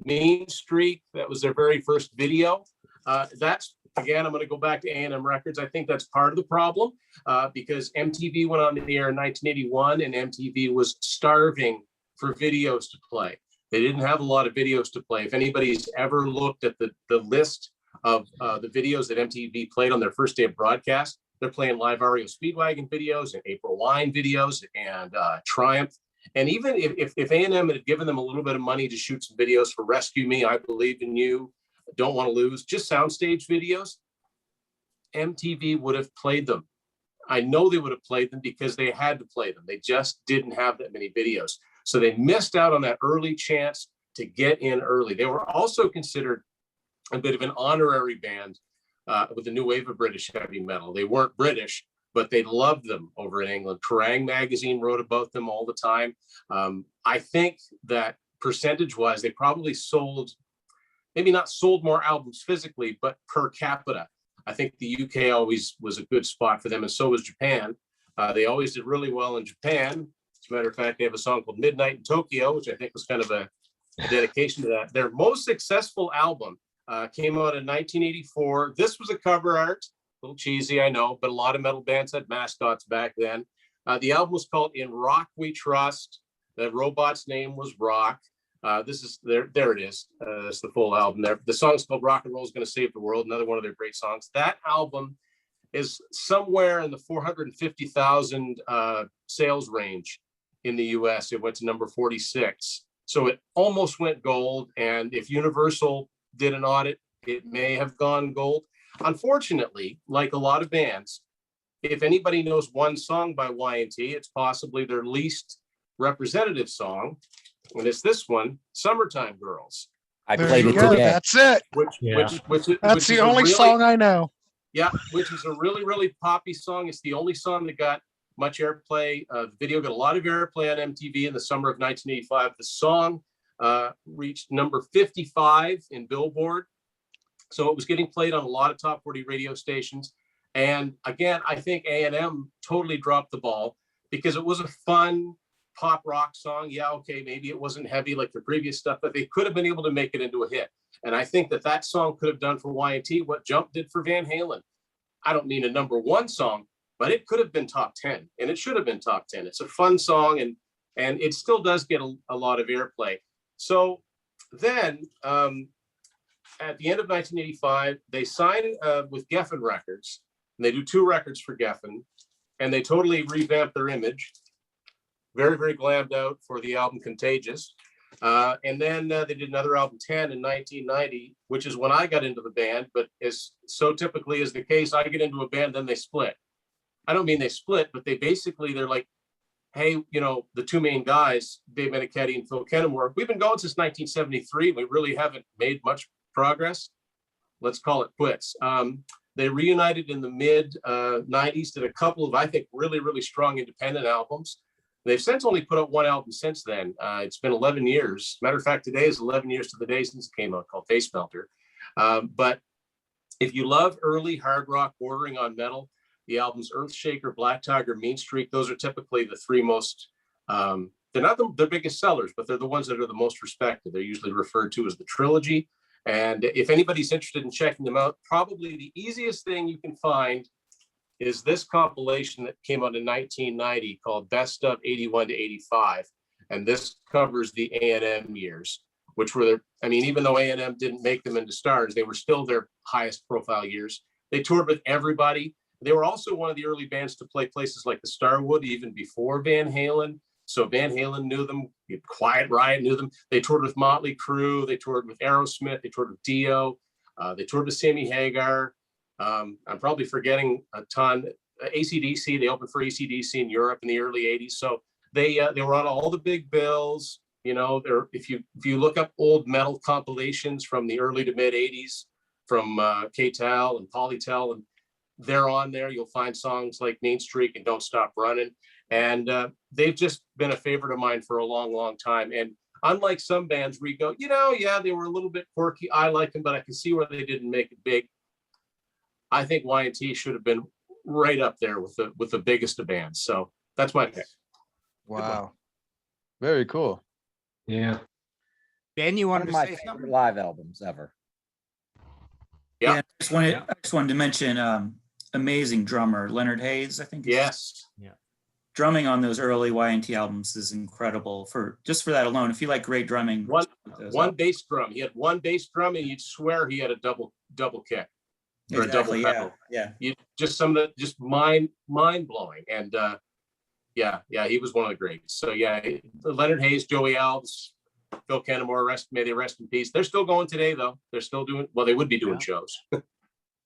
Speaker 6: Mean Streak. That was their very first video. That's again, I'm going to go back to A&M Records. I think that's part of the problem because MTV went on the air in 1981 and MTV was starving for videos to play. They didn't have a lot of videos to play. If anybody's ever looked at the list of the videos that MTV played on their first day of broadcast, they're playing live REO Speedwagon videos and April Wine videos and Triumph. And even if A&M had given them a little bit of money to shoot some videos for Rescue Me, I Believe in You, Don't Want to Lose, just soundstage videos, MTV would have played them. I know they would have played them because they had to play them. They just didn't have that many videos. So they missed out on that early chance to get in early. They were also considered a bit of an honorary band with the new wave of British heavy metal. They weren't British, but they loved them over in England. Kerrang! Magazine wrote about them all the time. I think that percentage-wise, they probably sold, maybe not sold more albums physically, but per capita. I think the UK always was a good spot for them, and so was Japan. They always did really well in Japan. As a matter of fact, they have a song called Midnight in Tokyo, which I think was kind of a dedication to that. Their most successful album came out in 1984. This was a cover art, a little cheesy, I know, but a lot of metal bands had mascots back then. The album was called In Rock We Trust. The robot's name was Rock. This is there it is. That's the full album there. The song's called Rock and Roll is Gonna Save the World, another one of their great songs. That album is somewhere in the 450,000 sales range in the US. It went to number 46. So it almost went gold. And if Universal did an audit, it may have gone gold. Unfortunately, like a lot of bands, if anybody knows one song by Y&T, it's possibly their least representative song. And it's this one, Summertime Girls.
Speaker 2: I
Speaker 5: There
Speaker 2: played
Speaker 5: you
Speaker 2: it
Speaker 5: go.
Speaker 2: today.
Speaker 5: That's it. That's the only song I know.
Speaker 6: Yeah, which is a really, really poppy song. It's the only song that got much airplay. The video got a lot of airplay on MTV in the summer of 1985. The song reached number 55 in Billboard. So it was getting played on a lot of top 40 radio stations. And again, I think A&M totally dropped the ball because it was a fun pop rock song. Yeah, okay, maybe it wasn't heavy like the previous stuff, but they could have been able to make it into a hit. And I think that that song could have done for Y&T what Jump did for Van Halen. I don't mean a number one song, but it could have been top 10, and it should have been top 10. It's a fun song, and it still does get a lot of airplay. So then at the end of 1985, they signed with Geffen Records, and they do 2 records for Geffen, and they totally revamped their image. Very, very glammed out for the album Contagious. And then they did another album, 10, in 1990, which is when I got into the band. But as so typically is the case, I get into a band, then they split. I don't mean they split, but they're like, hey, you know, the 2 main guys, Dave Menichetti and Phil Kennemore, we've been going since 1973. We really haven't made much progress. Let's call it quits. They reunited in the mid 90s, did a couple of, I think, really, really strong independent albums. They've since only put out 1 album since then. It's been 11 years. Matter of fact, today is 11 years to the day since it came out, called Face Melter. But if you love early hard rock bordering on metal, the albums Earthshaker, Black Tiger, Mean Streak, those are typically the 3 most, they're not the biggest sellers, but they're the ones that are the most respected. They're usually referred to as the trilogy. And if anybody's interested in checking them out, probably the easiest thing you can find is this compilation that came out in 1990 called Best of 81 to 85. And this covers the A&M years, which were even though A&M didn't make them into stars, they were still their highest profile years. They toured with everybody. They were also one of the early bands to play places like the Starwood, even before Van Halen. So Van Halen knew them, Quiet Riot knew them. They toured with Motley Crue, they toured with Aerosmith, they toured with Dio, they toured with Sammy Hagar. I'm probably forgetting a ton. AC/DC, they opened for AC/DC in Europe in the early 80s. So they were on all the big bills. You know, if you look up old metal compilations from the early to mid 80s from K-Tel and Polytel, and they're on there. You'll find songs like Mean Streak and Don't Stop Running. And they've just been a favorite of mine for a long, long time. And unlike some bands where you go, yeah, they were a little bit quirky. I like them, but I can see where they didn't make it big. I think Y&T should have been right up there with the biggest of bands. So that's my pick.
Speaker 1: Wow. Very cool.
Speaker 6: Yeah.
Speaker 7: Ben, you
Speaker 2: One
Speaker 7: wanted
Speaker 2: of
Speaker 7: to
Speaker 2: my
Speaker 7: say
Speaker 2: favorite
Speaker 7: something?
Speaker 2: live albums ever.
Speaker 6: Yeah.
Speaker 8: I just wanted to mention amazing drummer Leonard Hayes. I think.
Speaker 6: Yes.
Speaker 7: Yeah.
Speaker 8: Drumming on those early Y&T albums is incredible for that alone. If you like great drumming,
Speaker 6: One bass drum. He had one bass drum, and you'd swear he had a double kick. Or
Speaker 8: exactly.
Speaker 6: a double pedal.
Speaker 8: Yeah.
Speaker 6: You just some of the just mind blowing. And yeah, he was one of the greats. So yeah, Leonard Hayes, Joey Alves, Phil Cannemore, may they rest in peace. They're still going today, though. They're still doing, well, they would be doing shows.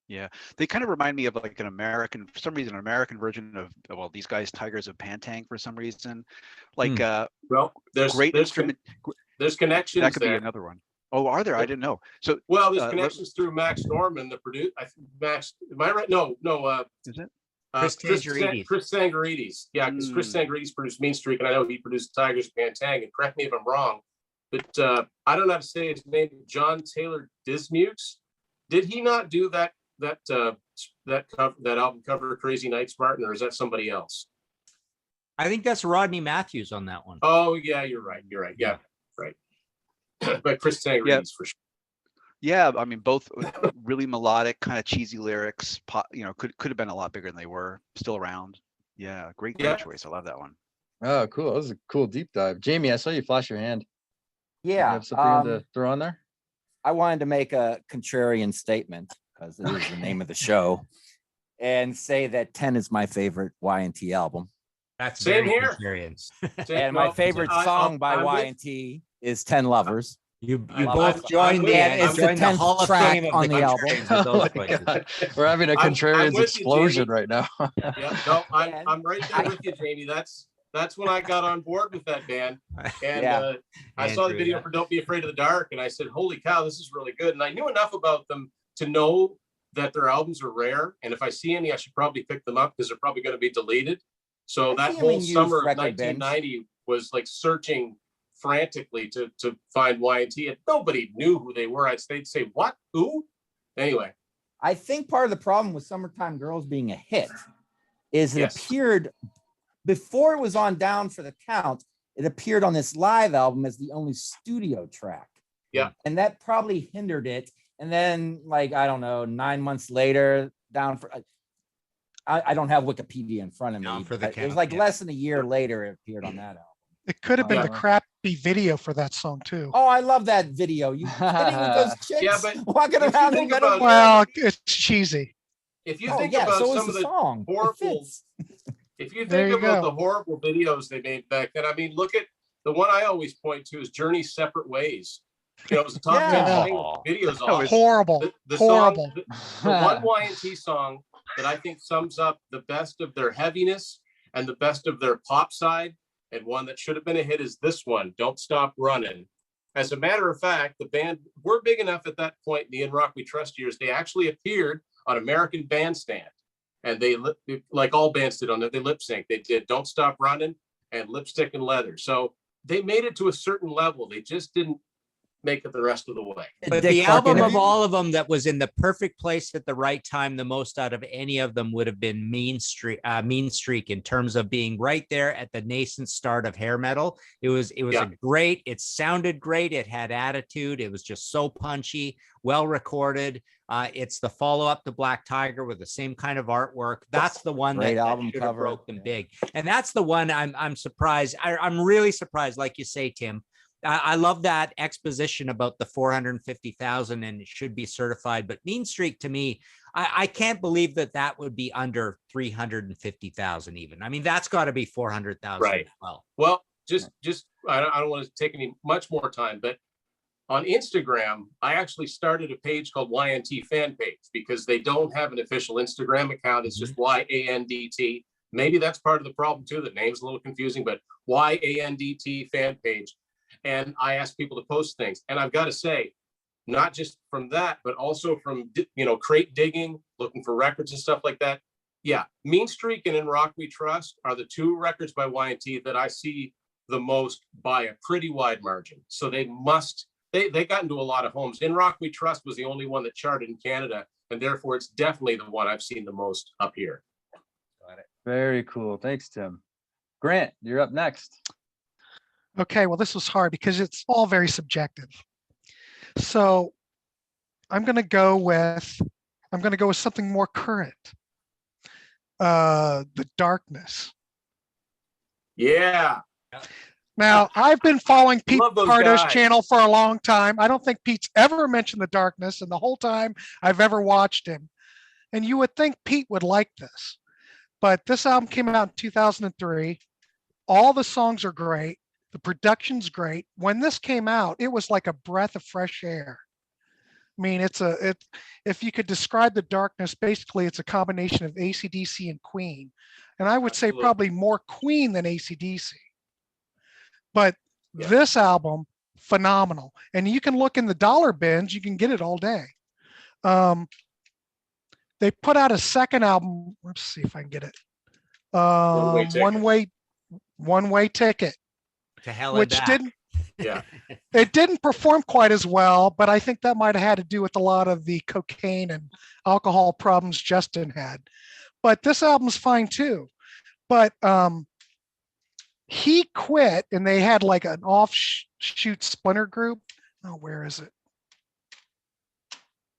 Speaker 4: Yeah, they kind of remind me of like an American, for some reason, an American version of, well, these guys, Tigers of Pantang, for some reason. Like,
Speaker 6: well, there's
Speaker 4: instrument.
Speaker 6: There's connections.
Speaker 4: That could
Speaker 6: there.
Speaker 4: be another one. Oh, are there? I didn't know. So,
Speaker 6: well, there's connections through Max Norman, the producer. I think Max. Am I right? No.
Speaker 4: Is it?
Speaker 6: Chris Sangarides. Yeah, because Chris Sangarides produced Mean Streak, and I know he produced Tigers of Pantang. And correct me if I'm wrong, but I don't know how to say his name. John Taylor Dismukes. Did he not do that album cover, Crazy Nights, Martin, or is that somebody else?
Speaker 7: I think that's Rodney Matthews on that one.
Speaker 6: Oh yeah, you're right. Yeah, right. But Chris Sangarides for sure.
Speaker 4: Yeah, I mean, both really melodic, kind of cheesy lyrics. Could have been a lot bigger than they were. Still around. Yeah, great choice. I love that one.
Speaker 1: Oh, cool. That was a cool deep dive. Jamie, I saw you flash your hand.
Speaker 2: Yeah.
Speaker 1: You have something to throw on there?
Speaker 2: I wanted to make a contrarian statement because it is the name of the show, and say that 10 is my favorite Y&T album.
Speaker 7: That's
Speaker 6: same
Speaker 7: very
Speaker 6: here.
Speaker 7: Contrarians.
Speaker 2: And my favorite song by Y&T is 10 Lovers.
Speaker 7: You
Speaker 6: I
Speaker 7: both joined the Hall of
Speaker 2: track
Speaker 7: Fame of
Speaker 2: on the album.
Speaker 1: Oh my God. We're having a contrarians explosion right now.
Speaker 6: Yeah, no, I'm right there with you, Jamie. That's when I got on board with that band. And I saw the video for Don't Be Afraid of the Dark, and I said, holy cow, this is really good. And I knew enough about them to know that their albums are rare. And if I see any, I should probably pick them up because they're probably going to be deleted. So that whole summer of 1990 was like searching frantically to find Y&T, and nobody knew who they were. They'd say, what? Who? Anyway.
Speaker 2: I think part of the problem with Summertime Girls being a hit is it appeared before it was on Down for the Count, it appeared on this live album as the only studio track.
Speaker 6: Yeah.
Speaker 2: And that probably hindered it. And then, like, I don't know, 9 months later, Down for, I don't have Wikipedia in front of me. It was like less than a year later it appeared on that album.
Speaker 5: It could have been the crappy video for that song too.
Speaker 2: Oh, I love that video. You kidding with those chicks?
Speaker 6: Yeah, but
Speaker 2: walking around in
Speaker 6: about,
Speaker 5: well, it's cheesy.
Speaker 6: If you think about some of the
Speaker 2: song.
Speaker 6: horrible, if you think about the horrible videos they made back then, I mean, look at the one I always point to is Journey's Separate Ways. You know, it was the top 10 single videos.
Speaker 5: Horrible.
Speaker 6: The
Speaker 5: horrible.
Speaker 6: Song, the one Y&T song that I think sums up the best of their heaviness and the best of their pop side, and one that should have been a hit is this one, Don't Stop Running. As a matter of fact, the band were big enough at that point in the In Rock We Trust years, they actually appeared on American Bandstand. And they, like all bands did on it, they lip sync. They did Don't Stop Running and Lipstick and Leather. So they made it to a certain level. They just didn't make it the rest of the way.
Speaker 7: But the album of all of them that was in the perfect place at the right time, the most out of any of them would have been Mean Streak in terms of being right there at the nascent start of hair metal. It was a great, it sounded great. It had attitude. It was just so punchy, well recorded. It's the follow-up to Black Tiger with the same kind of artwork. That's the one that should have broke them big. And that's the one I'm surprised. I'm really surprised, like you say, Tim. I love that exposition about the 450,000 and it should be certified. But Mean Streak, to me, I can't believe that would be under 350,000 even. I mean, that's got to be 400,000.
Speaker 6: Right. Well, just I don't want to take any much more time, but on Instagram, I actually started a page called Y&T Fan Page because they don't have an official Instagram account. It's just YANDT. Maybe that's part of the problem too. The name's a little confusing, but YANDT Fan Page. And I ask people to post things. And I've got to say, not just from that, but also from, crate digging, looking for records and stuff like that. Yeah, Mean Streak and In Rock We Trust are the two records by Y&T that I see the most by a pretty wide margin. So they got into a lot of homes. In Rock We Trust was the only one that charted in Canada. And therefore, it's definitely the one I've seen the most up here.
Speaker 1: Got it. Very cool. Thanks, Tim. Grant, you're up next.
Speaker 5: Okay, well, this was hard because it's all very subjective. So I'm going to go with something more current. The Darkness.
Speaker 6: Yeah.
Speaker 5: Now, I've been following Pete
Speaker 6: Love those
Speaker 5: Pardo's
Speaker 6: guys.
Speaker 5: channel for a long time. I don't think Pete's ever mentioned The Darkness in the whole time I've ever watched him. And you would think Pete would like this. But this album came out in 2003. All the songs are great. The production's great. When this came out, it was like a breath of fresh air. I mean, if you could describe The Darkness, basically it's a combination of AC/DC and Queen. And I would say
Speaker 6: Absolutely.
Speaker 5: probably more Queen than AC/DC. But
Speaker 6: Yeah.
Speaker 5: this album, phenomenal. And you can look in the dollar bins, you can get it all day. They put out a second album. Let's see if I can get it. One way ticket,
Speaker 7: To hell and
Speaker 5: which
Speaker 7: back.
Speaker 5: didn't
Speaker 6: Yeah.
Speaker 5: it didn't perform quite as well, but I think that might have had to do with a lot of the cocaine and alcohol problems Justin had. But this album's fine too. But he quit and they had like an offshoot splinter group. Oh, where is it?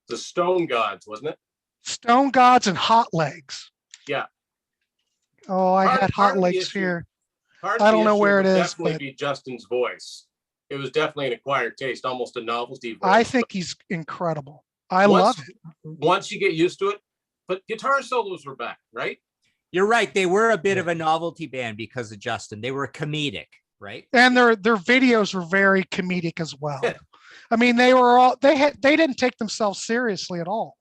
Speaker 6: The Stone Gods, wasn't it?
Speaker 5: Stone Gods and Hot Legs.
Speaker 6: Yeah.
Speaker 5: Oh, I
Speaker 6: Part-
Speaker 5: had
Speaker 6: part
Speaker 5: Hot
Speaker 6: of the
Speaker 5: Legs
Speaker 6: issue-
Speaker 5: here.
Speaker 6: Part of
Speaker 5: I
Speaker 6: the
Speaker 5: don't know
Speaker 6: issue
Speaker 5: where it
Speaker 6: would
Speaker 5: is,
Speaker 6: Definitely
Speaker 5: but-
Speaker 6: be Justin's voice. It was definitely an acquired taste, almost a novelty voice.
Speaker 5: I think he's incredible. I
Speaker 6: Once-
Speaker 5: love it.
Speaker 6: Once you get used to it, but guitar solos were back, right?
Speaker 7: You're right. They were a bit of a novelty band because of Justin. They were comedic, right?
Speaker 5: And their videos were very comedic as well. I mean, they didn't take themselves seriously at all.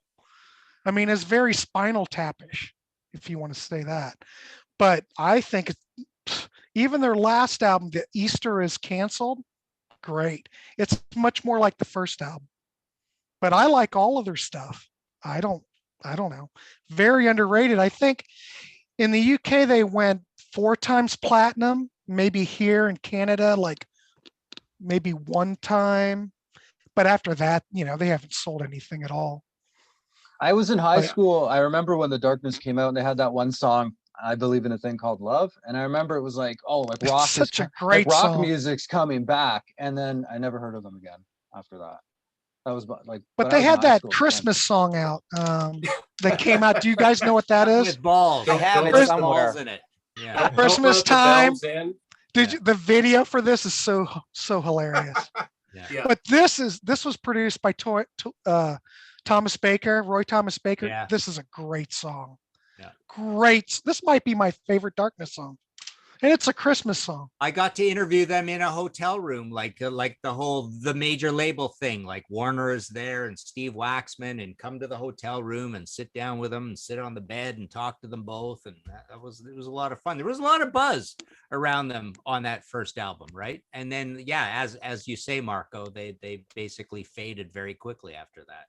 Speaker 5: I mean, it's very Spinal Tap-ish, if you want to say that. But I think even their last album, The Easter is Canceled, great. It's much more like the first album. But I like all of their stuff. I don't know. Very underrated. I think in the UK they went 4 times platinum, maybe here in Canada, like maybe 1 time. But after that, they haven't sold anything at all.
Speaker 1: I was in high
Speaker 5: But-
Speaker 1: school. I remember when The Darkness came out and they had that one song, I Believe in a Thing Called Love. And I remember it was like, oh, like
Speaker 5: It's
Speaker 1: rock,
Speaker 5: such a
Speaker 1: like
Speaker 5: great
Speaker 1: rock
Speaker 5: song.
Speaker 1: music's coming back. And then I never heard of them again after that. That was like,
Speaker 5: But
Speaker 1: when I
Speaker 5: they
Speaker 1: was in
Speaker 5: had
Speaker 1: high
Speaker 5: that
Speaker 1: school,
Speaker 5: Christmas song out that came out. Do you guys know what that is?
Speaker 7: With balls.
Speaker 2: I have
Speaker 6: Don't
Speaker 2: it
Speaker 6: let the
Speaker 2: somewhere.
Speaker 7: Balls in it. Yeah.
Speaker 6: Don't
Speaker 5: Christmas
Speaker 6: let the
Speaker 5: time.
Speaker 6: bells in.
Speaker 5: The video for this is so hilarious.
Speaker 6: Yeah.
Speaker 5: But this was produced by Thomas Baker, Roy Thomas Baker.
Speaker 7: Yeah.
Speaker 5: This is a great song.
Speaker 7: Yeah.
Speaker 5: Great. This might be my favorite Darkness song. And it's a Christmas song.
Speaker 7: I got to interview them in a hotel room, like the major label thing, like Warner is there and Steve Waxman, and come to the hotel room and sit down with them and sit on the bed and talk to them both. And it was a lot of fun. There was a lot of buzz around them on that first album. Right. And then, yeah, as you say, Marco, they basically faded very quickly after that.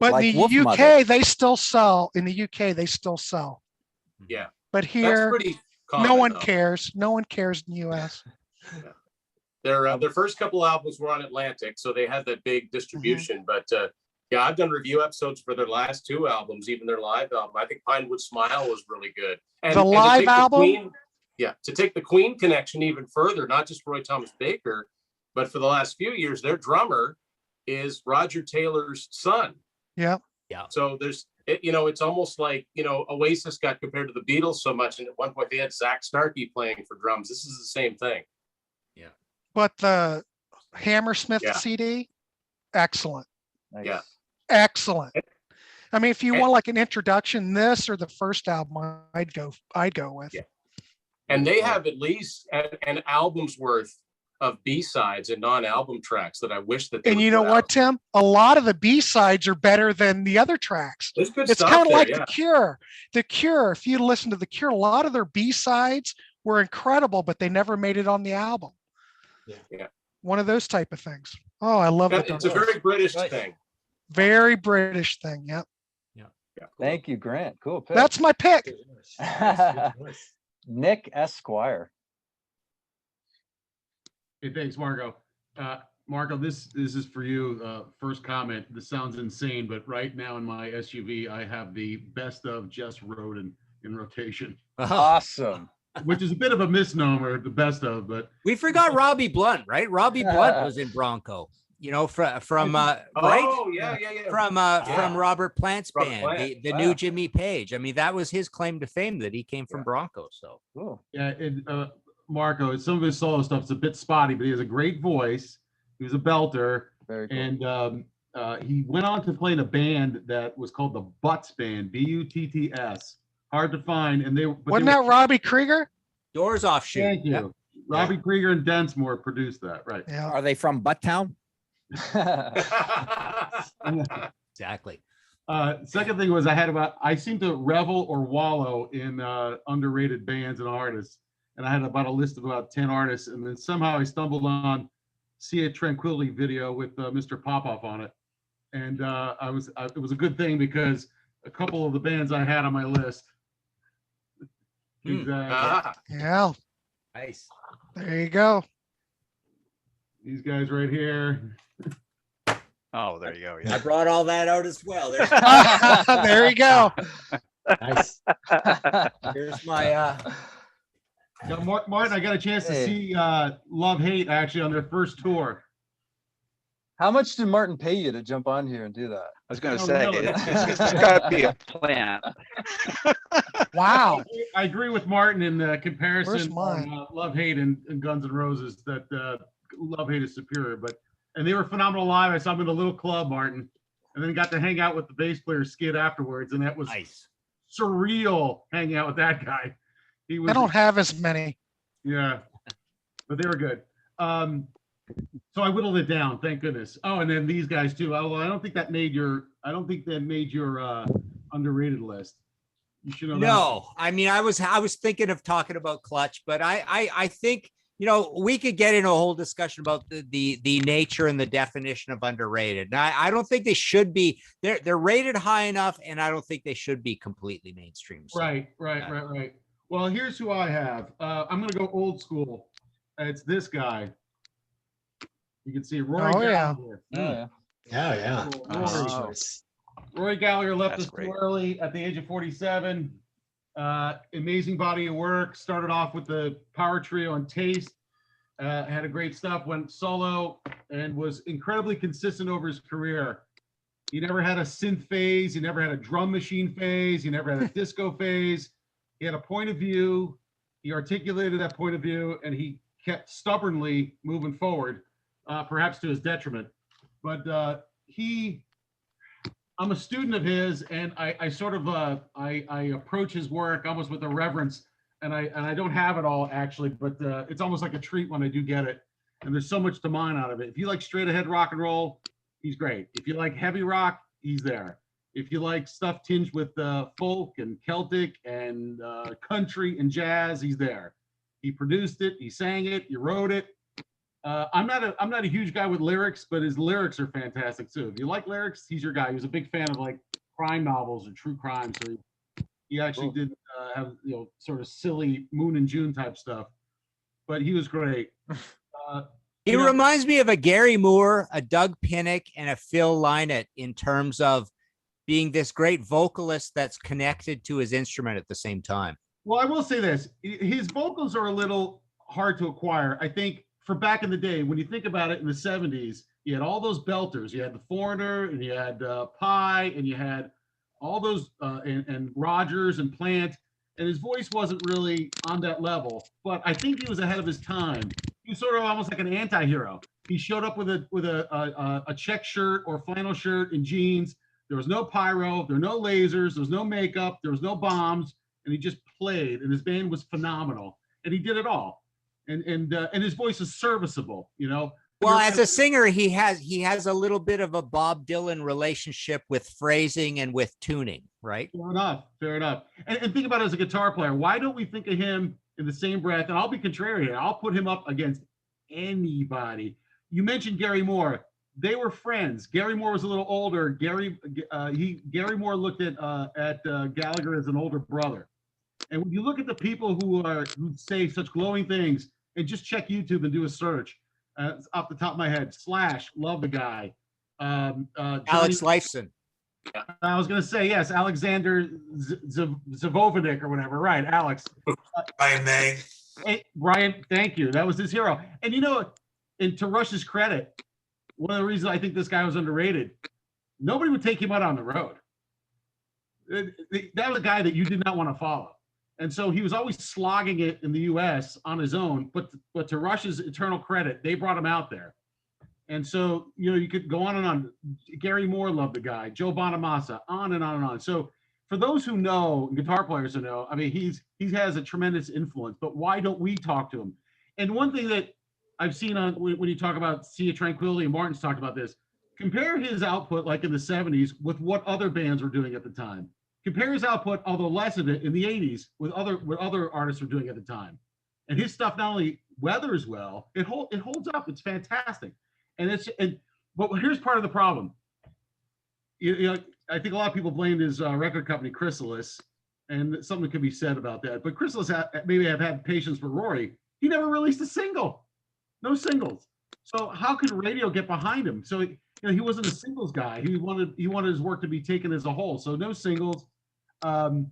Speaker 5: But
Speaker 2: Like
Speaker 5: in the
Speaker 2: Wolf
Speaker 5: UK,
Speaker 2: Mother.
Speaker 5: they still sell. In the UK, they still sell.
Speaker 6: Yeah.
Speaker 5: But
Speaker 6: That's
Speaker 5: here,
Speaker 6: pretty common,
Speaker 5: no one
Speaker 6: though.
Speaker 5: cares. No one cares in the US.
Speaker 6: Their first couple albums were on Atlantic, so they had that big distribution. But yeah, I've done review episodes for their last 2 albums, even their live album. I think Pinewood Smile was really good. And,
Speaker 5: The
Speaker 6: and to
Speaker 5: live
Speaker 6: take the
Speaker 5: album?
Speaker 6: Queen, to take the Queen connection even further, not just Roy Thomas Baker, but for the last few years, their drummer is Roger Taylor's son.
Speaker 5: Yeah.
Speaker 7: Yeah.
Speaker 6: So it's almost like, Oasis got compared to the Beatles so much. And at one point they had Zach Starkey playing for drums. This is the same thing.
Speaker 5: But the Hammersmith
Speaker 6: Yeah.
Speaker 5: CD, excellent.
Speaker 1: Nice.
Speaker 6: Yeah.
Speaker 5: Excellent. I mean, if you
Speaker 6: And-
Speaker 5: want like an introduction, this or the first album, I'd go with.
Speaker 6: Yeah. And they have at least an album's worth of B-sides and non-album tracks that I wish that they
Speaker 5: And
Speaker 6: would
Speaker 5: you know
Speaker 6: put
Speaker 5: what,
Speaker 6: out.
Speaker 5: Tim? A lot of the B-sides are better than the other tracks.
Speaker 6: There's good
Speaker 5: It's
Speaker 6: stuff
Speaker 5: kind of
Speaker 6: there,
Speaker 5: like
Speaker 6: yeah.
Speaker 5: The Cure. The Cure, if you listen to The Cure, a lot of their B-sides were incredible, but they never made it on the album.
Speaker 6: Yeah.
Speaker 5: One of those type of things. Oh, I love it.
Speaker 6: It's a very British
Speaker 7: Nice.
Speaker 6: thing.
Speaker 5: Very British thing. Yep.
Speaker 6: Yeah, cool.
Speaker 1: Thank you, Grant. Cool pick.
Speaker 5: That's my pick.
Speaker 1: Nick Esquire.
Speaker 9: Hey, thanks, Marco. Marco, this is for you. First comment. This sounds insane, but right now in my SUV, I have the best of Jess Roden in rotation,
Speaker 1: Awesome.
Speaker 9: which is a bit of a misnomer, the best of, but
Speaker 7: We forgot Robbie Blunt, right? Robbie Blunt was in Bronco. you know, from right
Speaker 6: Oh, yeah.
Speaker 7: from Robert Plant's
Speaker 6: Robert
Speaker 7: band,
Speaker 6: Plant.
Speaker 7: the new Jimmy Page. I mean, that was his claim to fame, that he came from Bronco. So
Speaker 1: Cool.
Speaker 9: Yeah, and Marco, some of his solo stuff's a bit spotty, but he has a great voice. He was a belter,
Speaker 1: Very cool.
Speaker 9: and he went on to play in a band that was called the Butts Band, Butts. Hard to find, and
Speaker 5: Wasn't that Robbie Krieger?
Speaker 7: Doors Offshoot.
Speaker 9: Thank you. Robbie Krieger and Densmore produced that, right?
Speaker 5: Yeah.
Speaker 2: Are they from Butttown?
Speaker 7: Exactly.
Speaker 9: Second thing was I seem to revel or wallow in underrated bands and artists, and I had about a list of about 10 artists, and then somehow I stumbled on See a Tranquility video with Mr. Popoff on it, and it was a good thing because a couple of the bands I had on my list.
Speaker 5: Yeah.
Speaker 7: Nice.
Speaker 5: There you go.
Speaker 9: These guys right here.
Speaker 4: Oh, there you go.
Speaker 2: I
Speaker 4: Yeah.
Speaker 2: brought all that out as well.
Speaker 5: There you go.
Speaker 2: Nice. Here's my
Speaker 9: Now, Martin, I got a chance to
Speaker 1: Hey.
Speaker 9: see Love Hate actually on their first tour.
Speaker 1: How much did Martin pay you to jump on here and do that?
Speaker 4: I was going to
Speaker 9: Oh,
Speaker 4: say,
Speaker 9: really?
Speaker 4: it's got to be a plan.
Speaker 5: Wow.
Speaker 9: I agree with Martin in the
Speaker 5: Where's
Speaker 9: comparison
Speaker 5: mine?
Speaker 9: on Love Hate and Guns N' Roses that Love Hate is superior. And they were phenomenal live. I saw them in a little club, Martin, and then got to hang out with the bass player Skid afterwards, and that was
Speaker 7: Nice.
Speaker 9: surreal hanging out with that guy. He was
Speaker 5: I don't have as many.
Speaker 9: Yeah, but they were good. So I whittled it down, thank goodness. Oh, and then these guys too. Although I don't think that made your underrated list. You should know.
Speaker 7: No, I mean, I was thinking of talking about Clutch, but I think, you know, we could get into a whole discussion about the nature and the definition of underrated. And I don't think they should be. They're rated high enough, and I don't think they should be completely mainstream. So,
Speaker 9: Right. Well, here's who I have. I'm gonna go old school. It's this guy. You can see Roy
Speaker 5: Oh, yeah.
Speaker 9: Gallagher.
Speaker 1: Oh,
Speaker 3: Yeah.
Speaker 1: Wow.
Speaker 9: Roy Gallagher left
Speaker 4: That's
Speaker 9: us
Speaker 4: great.
Speaker 9: too early at the age of 47. Amazing body of work. Started off with the power trio and Taste. Had a great stuff. Went solo and was incredibly consistent over his career. He never had a synth phase. He never had a drum machine phase. He never had a disco phase. He had a point of view. He articulated that point of view, and he kept stubbornly moving forward, perhaps to his detriment. But I'm a student of his, and I sort of I approach his work almost with a reverence, and I don't have it all actually, but it's almost like a treat when I do get it. And there's so much to mine out of it. If you like straight ahead rock and roll, he's great. If you like heavy rock, he's there. If you like stuff tinged with folk and Celtic and country and jazz, he's there. He produced it, he sang it, he wrote it. I'm not a huge guy with lyrics, but his lyrics are fantastic too. If you like lyrics, he's your guy. He was a big fan of like crime novels or true crime, so he actually did have sort of silly Moon and June type stuff. But he was great.
Speaker 7: he reminds me of a Gary Moore, a Doug Pinnick, and a Phil Lynott in terms of being this great vocalist that's connected to his instrument at the same time.
Speaker 9: Well, I will say this: his vocals are a little hard to acquire. I think for back in the day, when you think about it, in the '70s, you had all those belters. You had the Foreigner, and you had Pie, and you had all those and Rogers and Plant. And his voice wasn't really on that level, but I think he was ahead of his time. He was sort of almost like an anti-hero. He showed up with a check shirt or flannel shirt and jeans. There was no pyro, there were no lasers, there was no makeup, there was no bombs, and he just played. And his band was phenomenal, and he did it all. And his voice is serviceable, you know.
Speaker 7: Well, as a singer, he has a little bit of a Bob Dylan relationship with phrasing and with tuning, right?
Speaker 9: Fair enough. And think about it as a guitar player. Why don't we think of him in the same breath? And I'll be contrarian. I'll put him up against anybody. You mentioned Gary Moore. They were friends. Gary Moore was a little older. Gary Moore looked at Gallagher as an older brother. And when you look at the people who say such glowing things, and just check YouTube and do a search. Off the top of my head, Slash, love the guy.
Speaker 7: Alex Lifeson.
Speaker 9: I was going to say, yes, Alexander Zavovinik or whatever. Right, Alex.
Speaker 11: Brian May.
Speaker 9: Hey, Brian, thank you. That was his hero. And and to Rush's credit, one of the reasons I think this guy was underrated, nobody would take him out on the road. That was a guy that you did not want to follow. And so he was always slogging it in the US on his own, but to Rush's eternal credit, they brought him out there. And so, you could go on and on. Gary Moore loved the guy, Joe Bonamassa, on and on and on. So for those who know, guitar players who know, I mean, he has a tremendous influence, but why don't we talk to him? And one thing that I've seen on when you talk about Sea of Tranquility, and Martin's talked about this, compare his output like in the 70s with what other bands were doing at the time. Compare his output, although less of it, in the 80s with other artists were doing at the time. And his stuff not only weathers well, it holds up. It's fantastic. But here's part of the problem. I think a lot of people blamed his record company, Chrysalis, and something could be said about that. But Chrysalis maybe have had patience for Rory. He never released a single, no singles. So how could radio get behind him? So he wasn't a singles guy. He wanted his work to be taken as a whole. So no singles. And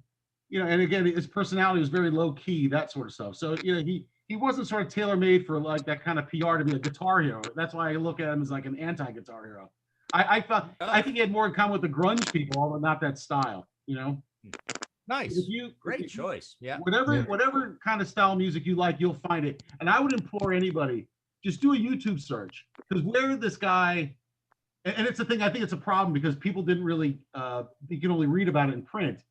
Speaker 9: again, his personality was very low key, that sort of stuff. So he wasn't sort of tailor made for like that kind of PR to be a guitar hero. That's why I look at him as like an anti-guitar hero. I think he had more in common with the grunge people, but not that style.
Speaker 7: Nice. Great choice. Yeah.
Speaker 9: Whatever kind of style music you like, you'll find it. And I would implore anybody, just do a YouTube search, because where this guy, and it's a thing, I think it's a problem because people didn't really, you can only read about it in print,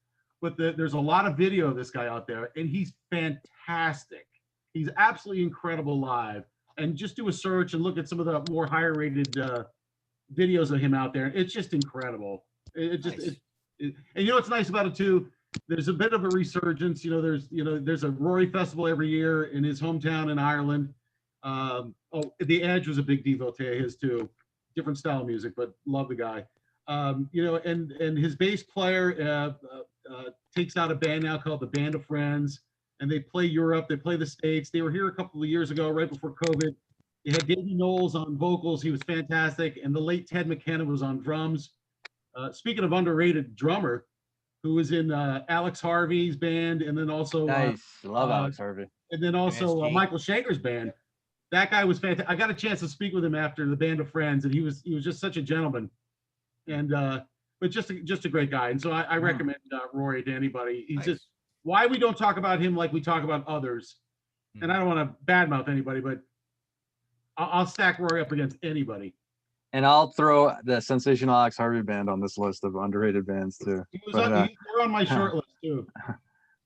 Speaker 9: but there's a lot of video of this guy out there, and he's fantastic. He's absolutely incredible live. And just do a search and look at some of the more higher rated videos of him out there. It's just incredible. And what's nice about it too, there's a bit of a resurgence. There's a Rory festival every year in his hometown in Ireland. The Edge was a big devotee of his too. Different style of music, but love the guy. And his bass player takes out a band now called the Band of Friends, and they play Europe, they play the States. They were here a couple of years ago, right before COVID. They had Davey Knowles on vocals. He was fantastic. And the late Ted McKenna was on drums. Speaking of underrated drummer, who was in Alex Harvey's band, and then also
Speaker 1: Nice. Love Alex Harvey.
Speaker 9: and then also
Speaker 7: MSG.
Speaker 9: Michael Shaker's band. That guy was fantastic. I got a chance to speak with him after the Band of Friends, and he was just such a gentleman, and but just a great guy. And so I recommend Rory to anybody. He's just why we don't talk about him like we talk about others. And I don't want to badmouth anybody, but I'll stack Rory up against anybody.
Speaker 1: And I'll throw the Sensational Alex Harvey Band on this list of underrated bands too.
Speaker 9: He was on my short list too.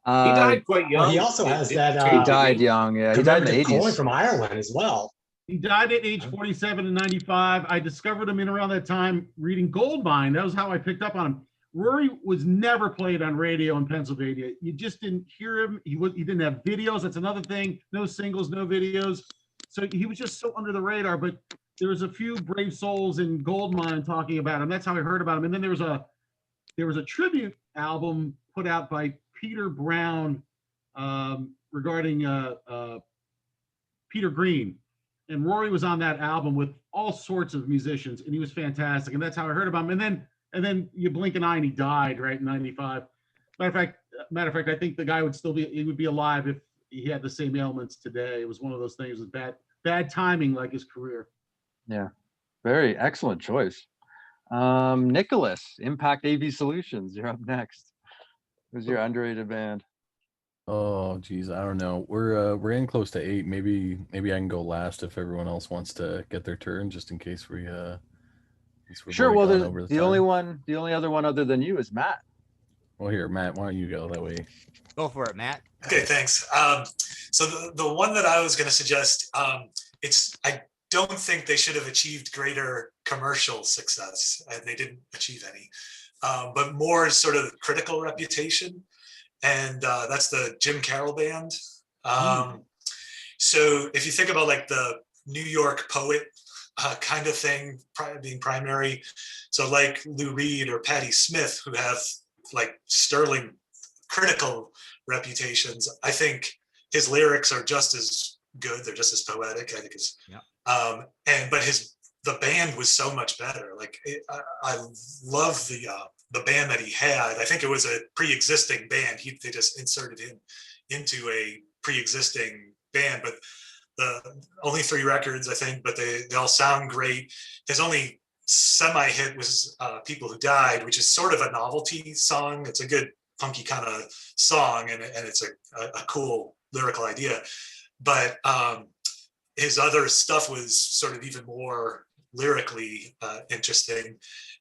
Speaker 6: He died quite young.
Speaker 3: Well, he also has that.
Speaker 1: He died young. Yeah, he died in the
Speaker 3: commemorative coin
Speaker 1: 80s.
Speaker 3: from Ireland as well.
Speaker 9: He died at age 47 in 95. I discovered him in around that time reading Goldmine. That was how I picked up on him. Rory was never played on radio in Pennsylvania. You just didn't hear him. He didn't have videos. That's another thing. No singles, no videos. So he was just so under the radar. But there was a few brave souls in Goldmine talking about him. That's how I heard about him. And then there was a tribute album put out by Peter Brown regarding Peter Green. And Rory was on that album with all sorts of musicians, and he was fantastic. And that's how I heard about him. And then you blink an eye and he died right in 95. Matter of fact, I think the guy would be alive if he had the same ailments today. It was one of those things with bad timing, like his career.
Speaker 1: Yeah, very excellent choice. Nicholas, Impact AV Solutions, you're up next. Who's your underrated band?
Speaker 10: Oh geez, I don't know. We're in close to 8. Maybe I can go last if everyone else wants to get their turn, just in case we
Speaker 1: Sure. Well, the only other one other than you is Matt.
Speaker 10: Well, here, Matt, why don't you go that way?
Speaker 7: Go for it, Matt.
Speaker 11: Okay, thanks. So the one that I was going to suggest, I don't think they should have achieved greater commercial success, and they didn't achieve any, but more sort of critical reputation, and that's the Jim Carroll Band. So if you think about like the New York poet kind of thing being primary, so like Lou Reed or Patti Smith, who have like sterling critical reputations, I think his lyrics are just as good. They're just as poetic, I think. But the band was so much better. Like I love the band that he had. I think it was a pre-existing band. They just inserted him into a pre-existing band, but only 3 records, I think, but they all sound great. His only semi-hit was People Who Died, which is sort of a novelty song. It's a good funky kind of song, and it's a cool lyrical idea. But his other stuff was sort of even more lyrically interesting.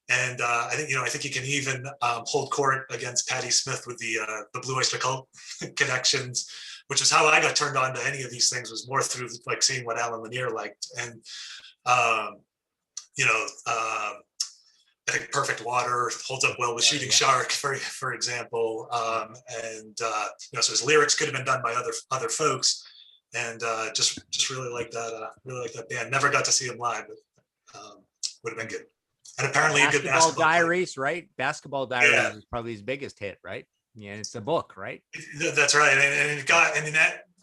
Speaker 11: And I think he can even hold court against Patti Smith with the Blue Oyster Cult connections, which is how I got turned on to any of these things, was more through like seeing what Alan Lanier liked. And I think Perfect Water holds up well with Shooting Shark, for example. So his lyrics could have been done by other folks, and just really like that band. Never got to see him live, but would have been good. And apparently a good basketball
Speaker 7: Diaries,
Speaker 11: player.
Speaker 7: right? Basketball Diaries is probably his biggest hit, right? Yeah, it's a book, right?
Speaker 11: That's right, and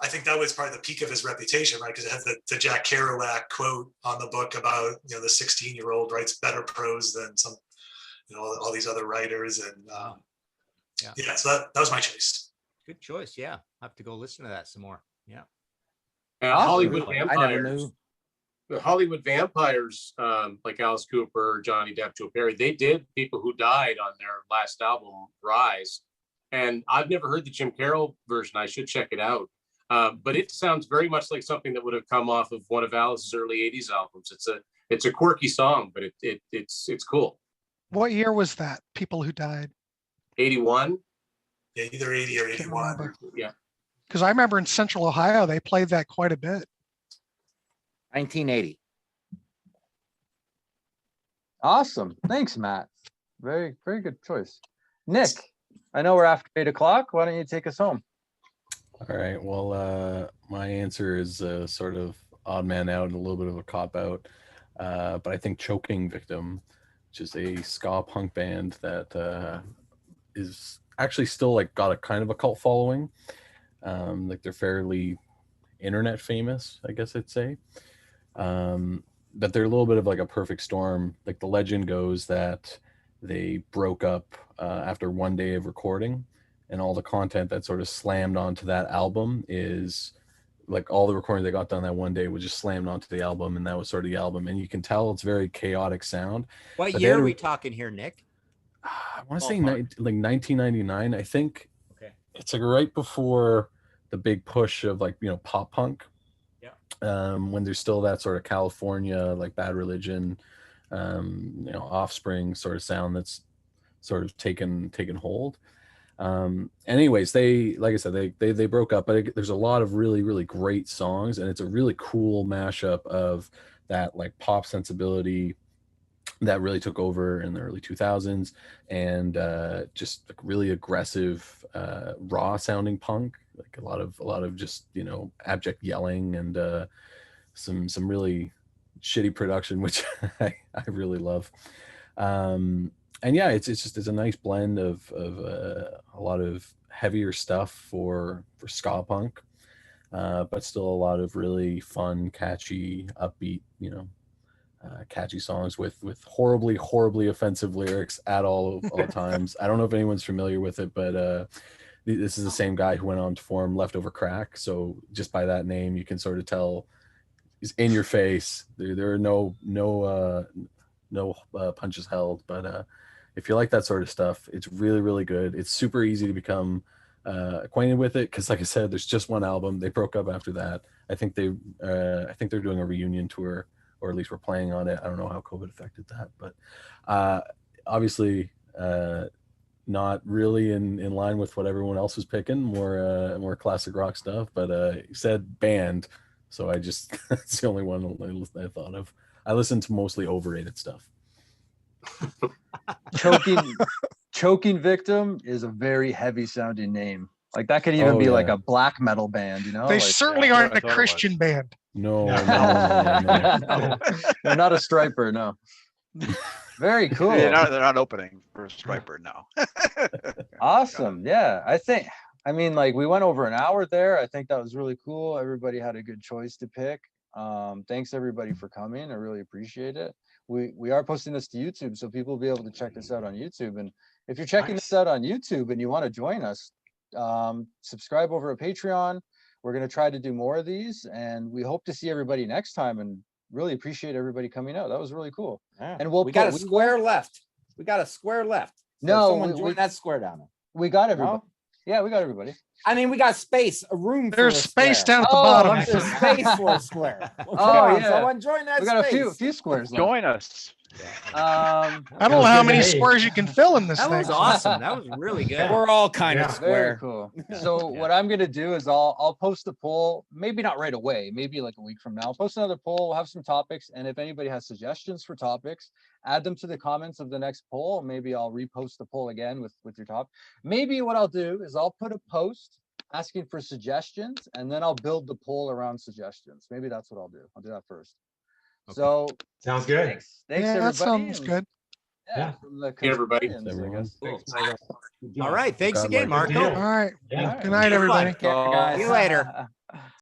Speaker 11: I think that was probably the peak of his reputation, right? Because it had the Jack Kerouac quote on the book about the 16-year-old writes better prose than some, all these other writers, and so that was my choice.
Speaker 7: Good choice. Yeah, I'll have to go listen to that some more. Yeah.
Speaker 6: Hollywood
Speaker 2: I never
Speaker 6: Vampires.
Speaker 2: knew.
Speaker 6: The Hollywood Vampires, like Alice Cooper, Johnny Depp, Joe Perry, they did People Who Died on their last album, Rise. And I've never heard the Jim Carroll version. I should check it out. But it sounds very much like something that would have come off of one of Alice's early 80s albums. It's a quirky song, but it's cool.
Speaker 5: What year was that? People Who Died?
Speaker 6: 81?
Speaker 11: Yeah, either 80 or 81.
Speaker 6: Yeah.
Speaker 5: Because I remember in Central Ohio, they played that quite a bit.
Speaker 2: 1980.
Speaker 1: Awesome. Thanks, Matt. Very, very good choice. Nick, I know we're after 8 o'clock. Why don't you take us home?
Speaker 10: All right. Well, my answer is sort of odd man out and a little bit of a cop out. But I think Choking Victim, which is a ska punk band that is actually still like got a kind of a cult following. Like they're fairly internet famous, I guess I'd say. But they're a little bit of like a perfect storm. Like the legend goes that they broke up after one day of recording, and all the content that sort of slammed onto that album is like all the recordings they got done that one day was just slammed onto the album, and that was sort of the album. And you can tell it's very chaotic sound.
Speaker 7: What
Speaker 10: But
Speaker 7: year
Speaker 10: then-
Speaker 7: are we talking here, Nick?
Speaker 10: I want to say
Speaker 7: Ballpark.
Speaker 10: like 1999, I think.
Speaker 7: Okay.
Speaker 10: It's like right before the big push of like, pop punk.
Speaker 7: Yeah.
Speaker 10: When there's still that sort of California, like Bad Religion, Offspring sort of sound that's sort of taken hold. Anyways, they, like I said, they broke up, but there's a lot of really, really great songs, and it's a really cool mashup of that like pop sensibility that really took over in the early 2000s, and just like really aggressive, raw sounding punk, like a lot of just abject yelling and some really shitty production, which I really love. And yeah, it's a nice blend of a lot of heavier stuff for ska punk, but still a lot of really fun, catchy, upbeat, catchy songs with horribly offensive lyrics at all times. I don't know if anyone's familiar with it, but this is the same guy who went on to form Leftover Crack. So just by that name, you can sort of tell he's in your face. There are no punches held. But if you like that sort of stuff, it's really, really good. It's super easy to become acquainted with it, because like I said, there's just one album. They broke up after that. I think they're doing a reunion tour, or at least we're planning on it. I don't know how COVID affected that, but obviously not really in line with what everyone else was picking, more classic rock stuff, but you said band, so I just it's the only one I thought of. I listen to mostly overrated stuff.
Speaker 1: Choking Victim is a very heavy sounding name. Like that could even be like a black metal band,
Speaker 5: They
Speaker 1: like,
Speaker 5: certainly
Speaker 4: yeah,
Speaker 5: aren't
Speaker 4: I
Speaker 5: a
Speaker 4: thought it was.
Speaker 5: Christian band.
Speaker 10: No.
Speaker 1: No, they're not a striper, no. Very cool.
Speaker 4: They're not opening for Striper, no.
Speaker 1: Awesome. Yeah, I mean, like we went over an hour there. I think that was really cool. Everybody had a good choice to pick. Thanks everybody for coming. I really appreciate it. We are posting this to YouTube, so people will be able to check this out on YouTube. And if you're checking this out on YouTube and you want to join us, subscribe over at Patreon, we're going to try to do more of these, and we hope to see everybody next time, and really appreciate everybody coming out. That was really cool.
Speaker 2: Yeah.
Speaker 1: And we'll
Speaker 2: we got a
Speaker 1: put- we
Speaker 2: square left. We got a square left. So
Speaker 1: No,
Speaker 2: someone
Speaker 1: we-
Speaker 2: join
Speaker 1: we-
Speaker 2: that square down there.
Speaker 1: We got everybody.
Speaker 2: No?
Speaker 1: Yeah, we got everybody.
Speaker 2: I mean, we got space, a room. for
Speaker 5: There's
Speaker 2: a
Speaker 5: space
Speaker 2: square.
Speaker 5: down at the
Speaker 1: Oh,
Speaker 5: bottom. I
Speaker 2: There's
Speaker 5: think.
Speaker 2: space for a square. Well,
Speaker 1: Oh,
Speaker 2: come on,
Speaker 1: yeah.
Speaker 2: Someone join that
Speaker 1: We got a
Speaker 2: space.
Speaker 1: few squares left.
Speaker 4: Join us.
Speaker 5: I don't know how many squares you can fill in this
Speaker 7: That
Speaker 5: thing.
Speaker 7: was awesome. That was really good.
Speaker 2: We're all kind
Speaker 3: Yeah.
Speaker 2: of
Speaker 1: Very
Speaker 2: square.
Speaker 1: cool. So what I'm gonna do is I'll post the poll, maybe not right away, maybe like a week from now. I'll post another poll, we'll have some topics, and if anybody has suggestions for topics, add them to the comments of the next poll. Maybe I'll repost the poll again with your top. Maybe what I'll do is I'll put a post asking for suggestions, and then I'll build the poll around suggestions. Maybe that's what I'll do. I'll do that first.
Speaker 7: Okay.
Speaker 1: So
Speaker 3: Sounds good.
Speaker 1: thanks
Speaker 5: Yeah,
Speaker 1: everybody.
Speaker 5: that sounds
Speaker 1: and-
Speaker 5: good.
Speaker 3: Yeah.
Speaker 1: from the
Speaker 6: Hey, everybody.
Speaker 1: Contrarians,
Speaker 10: Everyone.
Speaker 1: so-
Speaker 7: All right. Thanks
Speaker 10: God
Speaker 7: again,
Speaker 10: bless
Speaker 7: Marco.
Speaker 3: you.
Speaker 5: All right.
Speaker 3: Yeah.
Speaker 5: Good night, everybody.
Speaker 2: Care, guys.
Speaker 7: See you later.